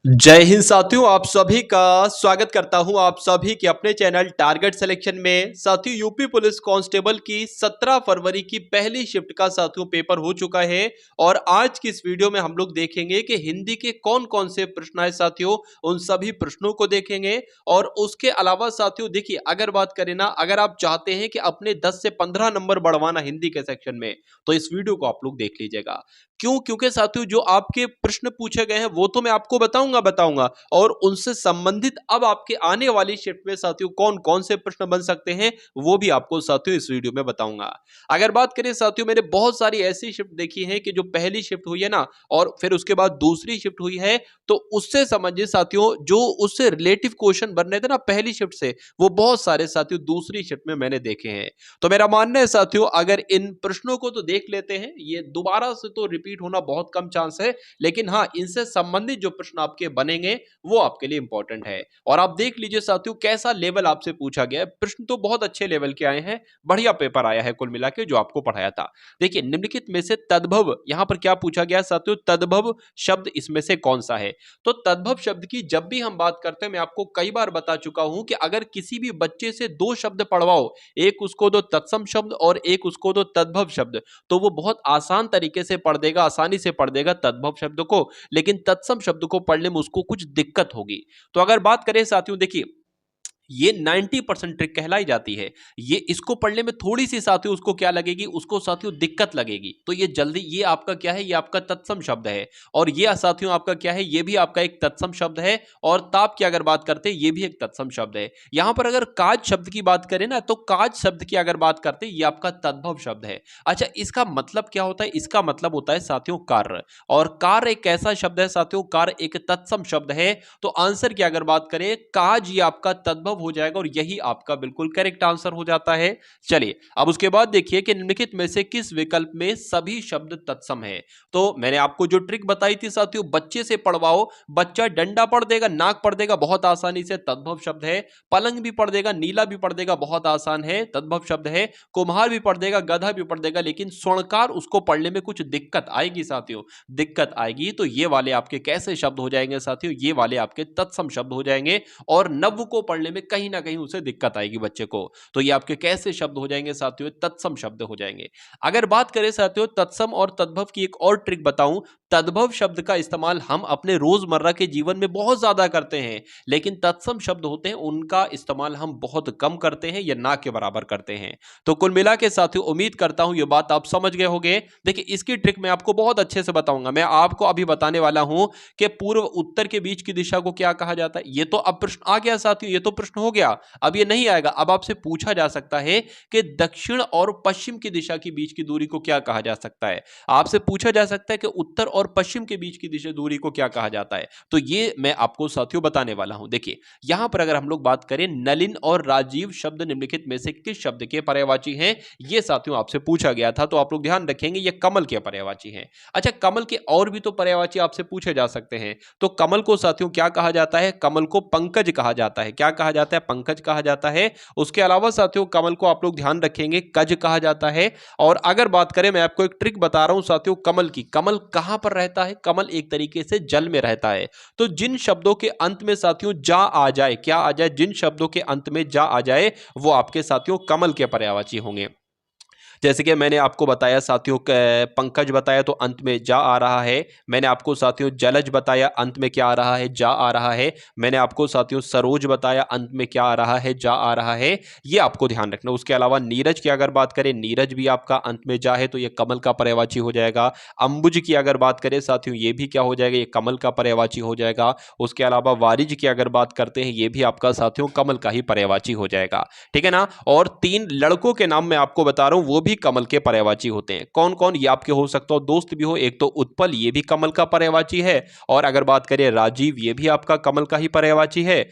जय हिंद साथियों, आप सभी का स्वागत करता हूं आप सभी के अपने चैनल टारगेट सिलेक्शन में। साथियों, यूपी पुलिस कांस्टेबल की 17 फरवरी की पहली शिफ्ट का साथियों पेपर हो चुका है और आज की इस वीडियो में हम लोग देखेंगे कि हिंदी के कौन कौन से प्रश्न आए साथियों, उन सभी प्रश्नों को देखेंगे। और उसके अलावा साथियों देखिए, अगर बात करें ना, अगर आप चाहते हैं कि अपने 10 से 15 नंबर बढ़वाना हिंदी के सेक्शन में, तो इस वीडियो को आप लोग देख लीजिएगा। क्यों? क्योंकि साथियों जो आपके प्रश्न पूछे गए हैं वो तो मैं आपको बताऊंगा और उनसे संबंधित अब आपके आने वाली शिफ्ट में साथियों कौन कौन से प्रश्न बन सकते हैं वो भी आपको साथियों इस वीडियो में बताऊंगा। अगर बात करें साथियों, मैंने बहुत सारी ऐसी शिफ्ट देखी है कि जो पहली शिफ्ट हुई है ना और फिर उसके बाद दूसरी शिफ्ट हुई है, तो उससे समझिए साथियों जो उससे रिलेटिव क्वेश्चन बन रहे थे ना पहली शिफ्ट से, वो बहुत सारे साथियों दूसरी शिफ्ट में मैंने देखे हैं। तो मेरा मानना है साथियों, अगर इन प्रश्नों को तो देख लेते हैं, ये दोबारा से तो रिपीट होना बहुत कम चांस है, लेकिन हाँ, इनसे संबंधित जो प्रश्न आपके बनेंगे वो आपके लिए इंपॉर्टेंट है। और आप देख लीजिए साथियों कैसा लेवल आपसे पूछा गया है। प्रश्न तो बहुत अच्छे लेवल के आए हैं, बढ़िया पेपर आया है कुल मिला के जो आपको पढ़ाया था। देखिए, निम्नलिखित में से तद्भव यहां पर क्या पूछा गया साथियों, तद्भव शब्द इसमें से कौन सा है? तो तद्भव शब्द की जब भी हम बात करते हैं, मैं आपको कई बार बता चुका हूं कि अगर किसी भी बच्चे से दो शब्द पढ़वाओ, एक उसको दो तत्सम शब्द और एक उसको दो तद्भव शब्द, तो वो बहुत आसान तरीके से पढ़ देगा, आसानी से पढ़ देगा तद्भव शब्द को, लेकिन तत्सम शब्द को पढ़ने में उसको कुछ दिक्कत होगी। तो अगर बात करें साथियों, देखिए ये 90% ट्रिक कहलाई जाती है। ये इसको पढ़ने में थोड़ी सी साथियों उसको क्या लगेगी, उसको साथियों दिक्कत लगेगी, तो ये जल्दी, ये आपका क्या है, ये आपका तत्सम शब्द है। और ये साथियों आपका क्या है, ये भी आपका एक तत्सम शब्द है। और ताप की अगर बात करते हैं, ये भी एक तत्सम शब्द है। यहां पर अगर काज शब्द की बात करें ना, तो काज शब्द की अगर बात करते हैं, ये आपका तद्भव शब्द है। अच्छा, इसका मतलब क्या होता है? इसका मतलब होता है साथियों कार्य। और कार्य एक ऐसा शब्द है साथियों, कार्य एक तत्सम शब्द है। तो आंसर की अगर बात करें, काज ये आपका तद्भव हो जाएगा और यही आपका बिल्कुल करेक्ट आंसर हो जाता है। चलिए, अब उसके बाद देखिए कि निम्नलिखित में से किस विकल्प में सभी शब्द तत्सम है। तो मैंने आपको जो ट्रिक बताई थी साथियों, बच्चे से पढ़वाओ, बच्चा डंडा पढ़ देगा, नाक पढ़ देगा, बहुत आसानी से, तद्भव शब्द है। पलंग भी पढ़ देगा, नीला भी पढ़ देगा, बहुत आसान है, तद्भव शब्द है। कुम्हार भी पढ़ देगा, गधा भी पढ़ देगा, लेकिन स्वर्णकार उसको पढ़ने में कुछ दिक्कत आएगी साथियों, दिक्कत आएगी। तो ये वाले आपके कैसे शब्द हो जाएंगे साथियों, ये वाले आपके तत्सम शब्द हो जाएंगे। और नव को पढ़ने में कहीं ना कहीं उसे दिक्कत आएगी बच्चे को, तो ये आपके कैसे शब्द हो जाएंगे साथियों, तत्सम शब्द हो जाएंगे। अगर बात करें साथियों तत्सम और तद्भव की, एक और ट्रिक बताऊं, तद्भव शब्द का इस्तेमाल हम अपने रोजमर्रा के जीवन में बहुत ज्यादा करते हैं, लेकिन तत्सम शब्द होते हैं उनका इस्तेमाल हम बहुत कम करते हैं या ना के बराबर करते हैं। तो कुल मिला के साथियों उम्मीद करता हूं ये बात आप समझ गए होंगे। देखिए, इसकी ट्रिक मैं आपको बहुत अच्छे से बताऊंगा। मैं आपको अभी बताने वाला हूं कि पूर्व उत्तर के बीच की दिशा को क्या कहा जाता है। ये तो अब प्रश्न आ गया साथियों, ये तो प्रश्न हो गया, अब ये नहीं आएगा। अब आपसे पूछा जा सकता है कि दक्षिण और पश्चिम की दिशा के बीच की दूरी को क्या कहा जा सकता है। आपसे पूछा जा सकता है कि उत्तर और पश्चिम के बीच की दिशा दूरी को क्या कहा जाता है। तो ये मैं आपको साथियों बताने वाला हूं। देखिए, यहां पर अगर हम लोग बात करें, नलिन और राजीव शब्द निम्नलिखित में से किस शब्द के पर्यायवाची हैं, ये साथियों आपसे पूछा गया था, तो आप लोग ध्यान रखेंगे ये कमल के पर्यायवाची हैं। अच्छा, कमल के और भी तो पर्यायवाची आपसे पूछे जा सकते हैं। तो कमल को साथियों क्या कहा जाता है? कमल को पंकज कहा जाता है। क्या कहा जाता है? पंकज कहा जाता है। उसके अलावा साथियों कमल को आप लोग ध्यान रखेंगे कज कहा जाता है। और अगर बात करें, मैं आपको एक ट्रिक बता रहा हूं साथियों कमल की, कमल कहां पर रहता है? कमल एक तरीके से जल में रहता है। तो जिन शब्दों के अंत में साथियों जा आ जाए, क्या आ जाए, जिन शब्दों के अंत में जा आ जाए, वो आपके साथियों कमल के पर्यायवाची होंगे। जैसे कि मैंने आपको बताया साथियों, पंकज बताया तो अंत में जा आ रहा है। मैंने आपको साथियों जलज बताया, अंत में क्या आ रहा है? जा आ रहा है। मैंने आपको साथियों सरोज बताया, अंत में क्या आ रहा है? जा आ रहा है। ये आपको ध्यान रखना। उसके अलावा नीरज की अगर बात करें, नीरज भी आपका अंत में जा है, तो ये कमल का पर्यायवाची हो जाएगा। अंबुज की अगर बात करें साथियों, ये भी क्या हो जाएगा? ये कमल का पर्यायवाची हो जाएगा। उसके अलावा वारिज की अगर बात करते हैं, ये भी आपका साथियों कमल का ही पर्यायवाची हो जाएगा। ठीक है ना? और 3 लड़कों के नाम मैं आपको बता रहा हूं, वो भी कमल के पर्यायवाची होते हैं। कौन कौन? ये आपके हो सकता हो दोस्त भी हो। एक तो उत्पल, ये भी कमल का पर्यायवाची है। और अगर बात करें राजीव, ये भी आपका कमल का ही पर्यायवाची है।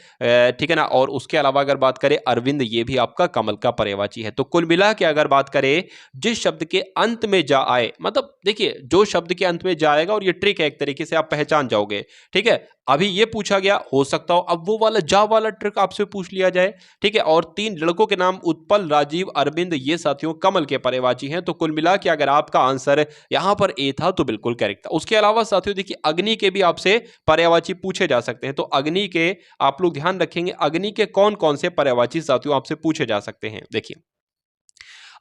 ठीक है ना? और उसके अलावा अगर बात करें अरविंद, ये भी आपका कमल का पर्यायवाची है। तो कुल मिला के अगर बात करें, जिस शब्द के अंत में जा आए, मतलब देखिए जो शब्द के अंत में जाएगा, और ये ट्रिक है एक तरीके से, आप पहचान जाओगे। ठीक है, अभी ये पूछा गया, हो सकता हो अब वो वाला जा वाला ट्रिक आपसे पूछ लिया जाए। ठीक है, और 3 लड़कों के नाम उत्पल, राजीव, अरविंद, ये साथियों कमल के पर्यायवाची हैं। तो कुल मिला के अगर आपका आंसर यहां पर ए था तो बिल्कुल करेक्ट था। उसके अलावा साथियों देखिए अग्नि के भी आपसे पर्यायवाची पूछे जा सकते हैं। तो अग्नि के आप लोग ध्यान रखेंगे, अग्नि के कौन कौन से पर्यायवाची साथियों आपसे पूछे जा सकते हैं। देखिए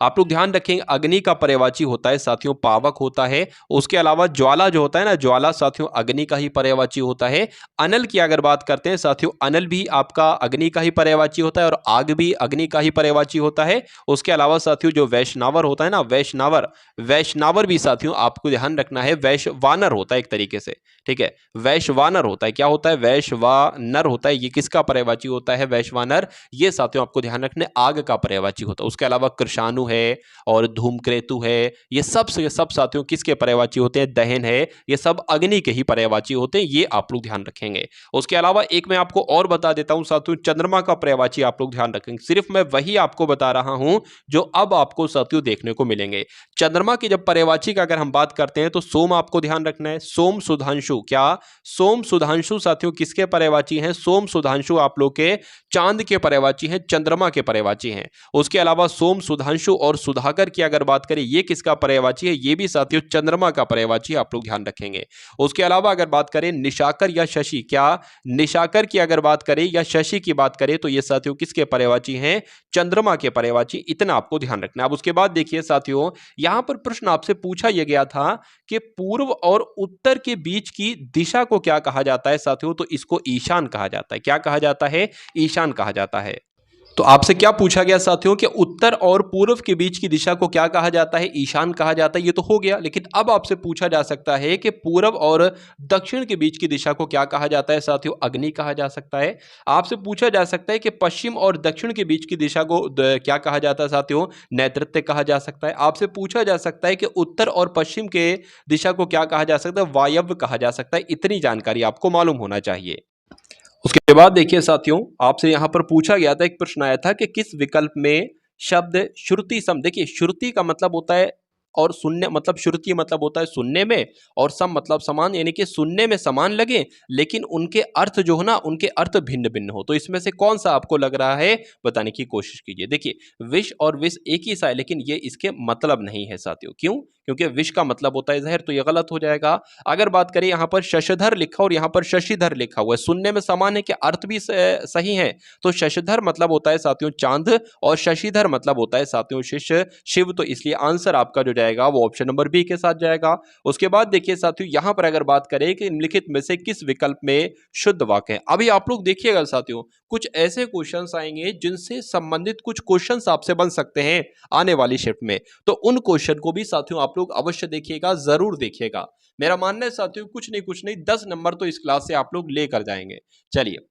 आप लोग ध्यान रखेंगे, अग्नि का पर्यायवाची होता है साथियों पावक होता है। उसके अलावा ज्वाला जो होता है ना, ज्वाला साथियों अग्नि का ही पर्यायवाची होता है। अनल की अगर बात करते हैं साथियों, अनल भी आपका अग्नि का ही पर्यायवाची होता है और आग भी अग्नि का ही पर्यायवाची होता है। उसके अलावा साथियों जो वैश्नावर होता है ना, वैश्नावर, वैश्नावर भी साथियों आपको ध्यान रखना है वैश्वानर होता है एक तरीके से, ठीक है। वैश्वानर होता है, क्या होता है, वैश्वानर होता है। ये किसका पर्यायवाची होता है, वैश्वानर। ये साथियों आपको ध्यान रखना है आग का पर्यायवाची होता है। उसके अलावा कृषाणु है और धूमकेतु है, ये सब साथियों किसके पर्यायवाची होते हैं, दहन है, ये सब अग्नि के ही पर्यायवाची होते हैं। ये आप लोग ध्यान रखेंगे। उसके अलावा एक मैं आपको और बता देता हूं साथियों, चंद्रमा का पर्यायवाची आप लोग ध्यान रखेंगे। सिर्फ मैं वही आपको बता रहा हूं जो अब आपको साथियों देखने को मिलेंगे। चंद्रमा की जब पर्यायवाची का अगर हम बात करते हैं तो सोम आपको ध्यान रखना है, सोम सुधांशु, क्या सोम सुधांशु साथियों किसके पर्यायवाची हैं, सोम सुधांशु आप लोग के चांद के पर्यायवाची हैं, चंद्रमा के पर्यायवाची हैं। उसके अलावा सोम सुधांशु और सुधाकर की अगर बात करें, ये किसका पर्यायवाची है, ये भी साथियों चंद्रमा का पर्यायवाची, आप लोग ध्यान रखेंगे। उसके अलावा अगर बात करें निशाकर या शशि, क्या निशाकर की अगर बात करें या शशि की बात करें तो ये साथियों किसके पर्यायवाची हैं, चंद्रमा के पर्यायवाची। इतना आपको ध्यान रखना है। अब उसके बाद देखिए साथियों, यहां पर प्रश्न आपसे पूछा यह गया था कि पूर्व और उत्तर के बीच की दिशा को क्या कहा जाता है साथियों, तो इसको ईशान कहा जाता है। क्या कहा जाता है, ईशान कहा जाता है। तो आपसे क्या पूछा गया साथियों कि उत्तर और पूर्व के बीच की दिशा को क्या कहा जाता है, ईशान कहा जाता है। ये तो हो गया, लेकिन अब आपसे पूछा जा सकता है कि पूर्व और दक्षिण के बीच की दिशा को क्या कहा जाता है साथियों, अग्नि कहा जा सकता है। आपसे पूछा जा सकता है कि पश्चिम और दक्षिण के बीच की दिशा को क्या कहा जाता है साथियों, नैऋत्य कहा जा सकता है। आपसे पूछा जा सकता है कि उत्तर और पश्चिम के दिशा को क्या कहा जा सकता है, वायव्य कहा जा सकता है। इतनी जानकारी आपको मालूम होना चाहिए। उसके बाद देखिए साथियों, आपसे यहां पर पूछा गया था, एक प्रश्न आया था कि किस विकल्प में शब्द श्रुति सम, देखिए श्रुति का मतलब होता है और सुनने, मतलब श्रुति मतलब होता है सुनने में, और सम मतलब समान, यानी कि सुनने में समान लगे लेकिन उनके अर्थ जो हो ना, उनके अर्थ भिन्न भिन्न हो। तो इसमें से कौन सा आपको लग रहा है, बताने की कोशिश कीजिए। देखिए विष और विष एक ही सा है, लेकिन ये इसके मतलब नहीं है साथियों। क्यों, क्योंकि विष का मतलब होता है जहर, तो ये गलत हो जाएगा। अगर बात करें यहाँ पर शशधर लिखा और यहाँ पर शशिधर लिखा हुआ है, सुनने में समान है कि अर्थ भी सही है। तो शशधर मतलब होता है साथियों चांद और शशिधर मतलब होता है साथियों शिष्य शिव। तो इसलिए आंसर आपका जो जाएगा वो ऑप्शन नंबर बी के साथ जाएगा। उसके बाद देखिए साथियों, यहां पर अगर बात करें कि निम्नलिखित में से किस विकल्प में शुद्ध वाक्य है, अभी आप लोग देखिएगा साथियों, कुछ ऐसे क्वेश्चंस आएंगे जिनसे संबंधित कुछ क्वेश्चंस आपसे बन सकते हैं आने वाली शिफ्ट में। तो उन क्वेश्चन को भी साथियों आप लोग अवश्य देखिएगा, जरूर देखिएगा। मेरा मानना है साथियों कुछ नहीं 10 नंबर तो इस क्लास से आप लोग लेकर जाएंगे। चलिए,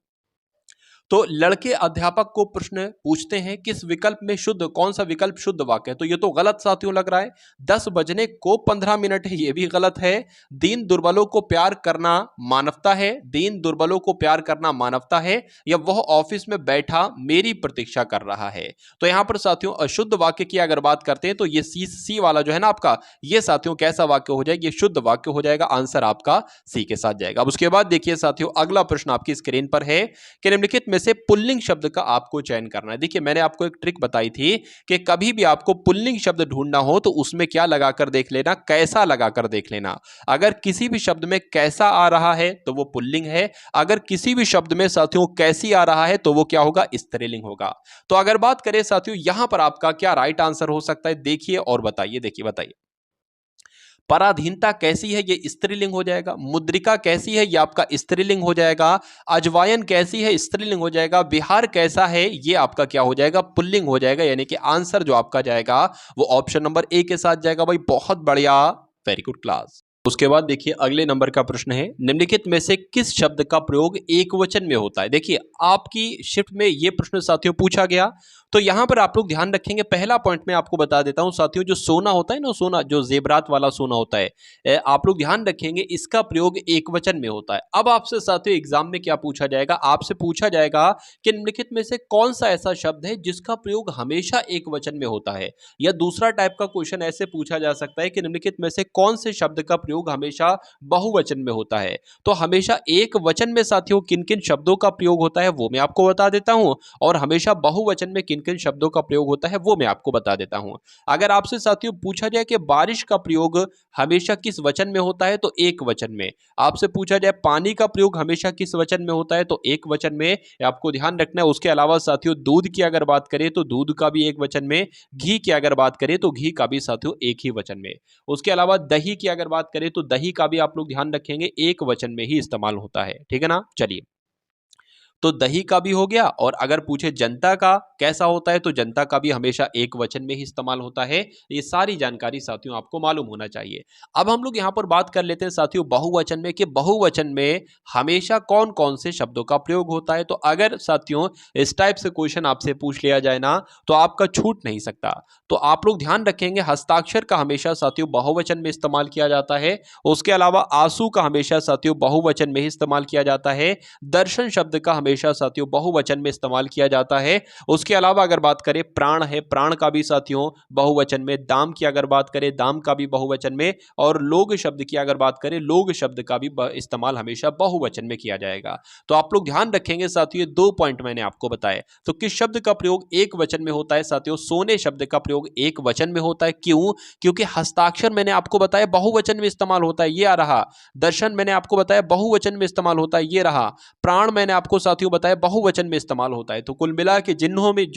तो लड़के अध्यापक को प्रश्न पूछते हैं किस विकल्प में शुद्ध, कौन सा विकल्प शुद्ध वाक्य है, तो ये तो गलत साथियों लग रहा है। 10 बजने को 15 मिनट है, ये भी गलत है। दीन दुर्बलों को प्यार करना मानवता है, दीन दुर्बलों को प्यार करना मानवता है, या वह ऑफिस में बैठा मेरी प्रतीक्षा कर रहा है। तो यहां पर साथियों अशुद्ध वाक्य की अगर बात करते हैं तो ये सी वाला जो है ना आपका, ये साथियों कैसा वाक्य हो जाएगा, ये शुद्ध वाक्य हो जाएगा। आंसर आपका सी के साथ जाएगा। अब उसके बाद देखिए साथियों, अगला प्रश्न आपकी स्क्रीन पर है कि निम्नलिखित में से पुल्लिंग शब्द का आपको चयन करना है। देखिए मैंने आपको एक ट्रिक बताई थी कि कभी भी आपको पुल्लिंग शब्द ढूंढना हो तो उसमें क्या लगाकर देख लेना, कैसा लगाकर देख लेना। अगर किसी भी शब्द में कैसा आ रहा है तो वो पुल्लिंग है, अगर किसी भी शब्द में साथियों कैसी आ रहा है तो वो क्या होगा, स्त्रीलिंग होगा। तो अगर बात करें साथियों यहां पर आपका क्या राइट आंसर हो सकता है, देखिए और बताइए। देखिए बताइए, पराधीनता कैसी है, ये स्त्रीलिंग हो जाएगा। मुद्रिका कैसी है, ये आपका स्त्रीलिंग हो जाएगा। अजवायन कैसी है, स्त्रीलिंग हो जाएगा। बिहार कैसा है, ये आपका क्या हो जाएगा, पुल्लिंग हो जाएगा। यानी कि आंसर जो आपका जाएगा वो ऑप्शन नंबर ए के साथ जाएगा। भाई बहुत बढ़िया, वेरी गुड क्लास। उसके बाद देखिए अगले नंबर का प्रश्न है, निम्नलिखित में से किस शब्द का प्रयोग एक वचन में होता है। देखिए आपकी शिफ्ट में ये प्रश्न साथियों पूछा गया, तो यहां पर आप लोग ध्यान रखेंगे। पहला पॉइंट में आपको बता देता हूं साथियों, जो सोना होता है ना, सोना जो जेबरात वाला सोना होता है, आप लोग ध्यान रखेंगे इसका प्रयोग एक वचन में होता है। अब आपसे साथियों एग्जाम में क्या पूछा जाएगा, आपसे पूछा जाएगा कि निम्नलिखित में से कौन सा ऐसा शब्द है जिसका प्रयोग हमेशा एक वचन में होता है। या दूसरा टाइप का क्वेश्चन ऐसे पूछा जा सकता है कि निम्नलिखित में से कौन से शब्द का प्रयोग हमेशा बहुवचन में होता है। तो हमेशा एक वचन में साथियों किन किन शब्दों का प्रयोग होता है वो मैं आपको बता देता हूं, और हमेशा बहुवचन में किन किन शब्दों का प्रयोग होता है वो मैं आपको बता देता हूं। अगर आपसे साथियों पूछा जाए कि बारिश का प्रयोग हमेशा किस वचन में होता है, तो एक वचन में। आपसे पूछा जाए पानी का प्रयोग हमेशा किस वचन में होता है, तो एक वचन में, ये आपको ध्यान रखना है। उसके अलावा साथियों दूध की अगर बात करें तो दूध का भी एक वचन में, घी की अगर बात करें तो घी का भी साथियों एक ही वचन में। उसके अलावा दही की अगर बात करें तो दही का भी आप लोग ध्यान रखेंगे एक वचन में ही इस्तेमाल होता है, ठीक है ना। चलिए, तो दही का भी हो गया, और अगर पूछे जनता का कैसा होता है, तो जनता का भी हमेशा एक वचन में ही इस्तेमाल होता है। ये सारी जानकारी साथियों आपको मालूम होना चाहिए। अब हम लोग यहां पर बात कर लेते हैं साथियों बहुवचन में, कि बहुवचन में हमेशा कौन कौन से शब्दों का प्रयोग होता है। तो अगर साथियों इस टाइप से क्वेश्चन आपसे पूछ लिया जाए ना, तो आपका छूट नहीं सकता। तो आप लोग ध्यान रखेंगे, हस्ताक्षर का हमेशा साथियों बहुवचन में इस्तेमाल किया जाता है। उसके अलावा आंसू का हमेशा साथियों बहुवचन में ही इस्तेमाल किया जाता है। दर्शन शब्द का हमेशा साथियों बहुवचन में इस्तेमाल किया जाता है। उसके अलावा अगर बात करें प्राण है, प्राण का भी साथियों बहुवचन में। दाम की अगर बात करें, दाम का भी बहुवचन में। और लोग शब्द की अगर बात करें, लोग शब्द का भी इस्तेमाल हमेशा बहुवचन में किया जाएगा। तो आप लोग ध्यान रखेंगे साथियों, ये 2 पॉइंट मैंने आपको बताए। तो किस शब्द का प्रयोग एक वचन में होता है साथियों, सोने शब्द का प्रयोग एक वचन में होता है। क्यों? क्योंकि हस्ताक्षर मैंने आपको बताया बहुवचन में इस्तेमाल होता है, ये आ रहा। दर्शन मैंने आपको बताया बहुवचन में इस्तेमाल होता है, ये रहा। प्राण मैंने आपको साथियों बताया बहुवचन में इस्तेमाल होता है। तो कुल मिला के जिन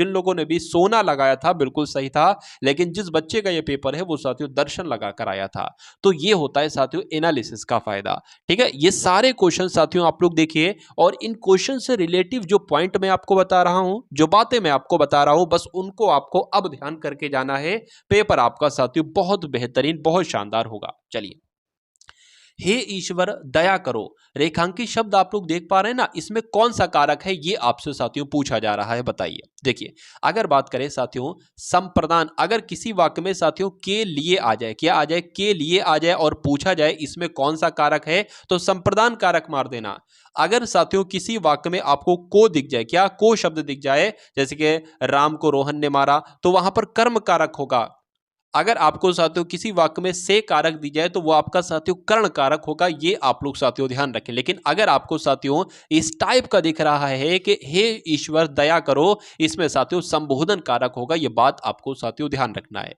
लोगों ने भी सोना लगाया था बिल्कुल सही था, लेकिन जिस बच्चे का ये पेपर है वो साथियों दर्शन लगा कर आया था। तो ये होता है साथियों एनालिसिस का फायदा, ठीक है। ये सारे क्वेश्चन साथियों आप लोग देखिए, और इन क्वेश्चन से रिलेटिव जो पॉइंट मैं आपको बता रहा हूं, जो बातें मैं आपको बता रहा हूं, बस उनको आपको अब ध्यान करके जाना है। पेपर आपका साथियों बहुत बेहतरीन, बहुत शानदार होगा। चलिए, हे ईश्वर दया करो, रेखांकित शब्द आप लोग देख पा रहे हैं ना, इसमें कौन सा कारक है, ये आपसे साथियों पूछा जा रहा है, बताइए। देखिए, अगर बात करें साथियों संप्रदान, अगर किसी वाक्य में साथियों के लिए आ जाए, क्या आ जाए, के लिए आ जाए, और पूछा जाए इसमें कौन सा कारक है, तो संप्रदान कारक मार देना। अगर साथियों किसी वाक्य में आपको को दिख जाए, क्या को शब्द दिख जाए, जैसे कि राम को रोहन ने मारा, तो वहां पर कर्म कारक होगा। अगर आपको साथियों किसी वाक्य में से कारक दी जाए, तो वो आपका साथियों कर्ण कारक होगा। ये आप लोग साथियों ध्यान रखें। लेकिन अगर आपको साथियों इस टाइप का दिख रहा है कि हे ईश्वर दया करो, इसमें साथियों संबोधन कारक होगा। ये बात आपको साथियों ध्यान रखना है।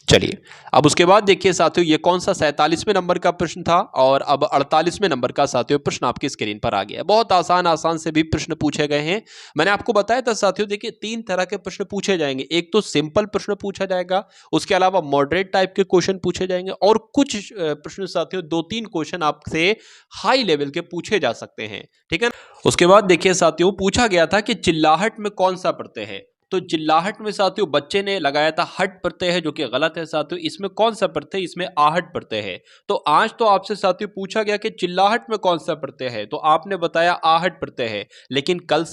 चलिए, अब उसके बाद देखिए साथियों, ये कौन सा 47वें नंबर का प्रश्न था, और अब 48वें नंबर का साथियों प्रश्न आपकी स्क्रीन पर आ गया है। बहुत आसान आसान से भी प्रश्न पूछे गए हैं। मैंने आपको बताया था साथियों, देखिए 3 तरह के प्रश्न पूछे जाएंगे। एक तो सिंपल प्रश्न पूछा जाएगा, उसके अलावा मॉडरेट टाइप के क्वेश्चन पूछे जाएंगे, और कुछ प्रश्न साथियों 2-3 क्वेश्चन आपसे हाई लेवल के पूछे जा सकते हैं, ठीक है। उसके बाद देखिए साथियों, पूछा गया था कि चिल्लाहट में कौन सा प्रत्यय है। तो चिल्लाहट में साथियों बच्चे ने लगाया था हट प्रत्यय है, जो कि गलत है साथियों। इसमें कौन सा प्रत्यय, इसमें आहट प्रत्यय है। तो आज तो आपसे साथियों पूछा गया कि चिल्लाहट में कौन सा प्रत्यय है, तो आपने बताया आहट प्रत्यय है। लेकिन कल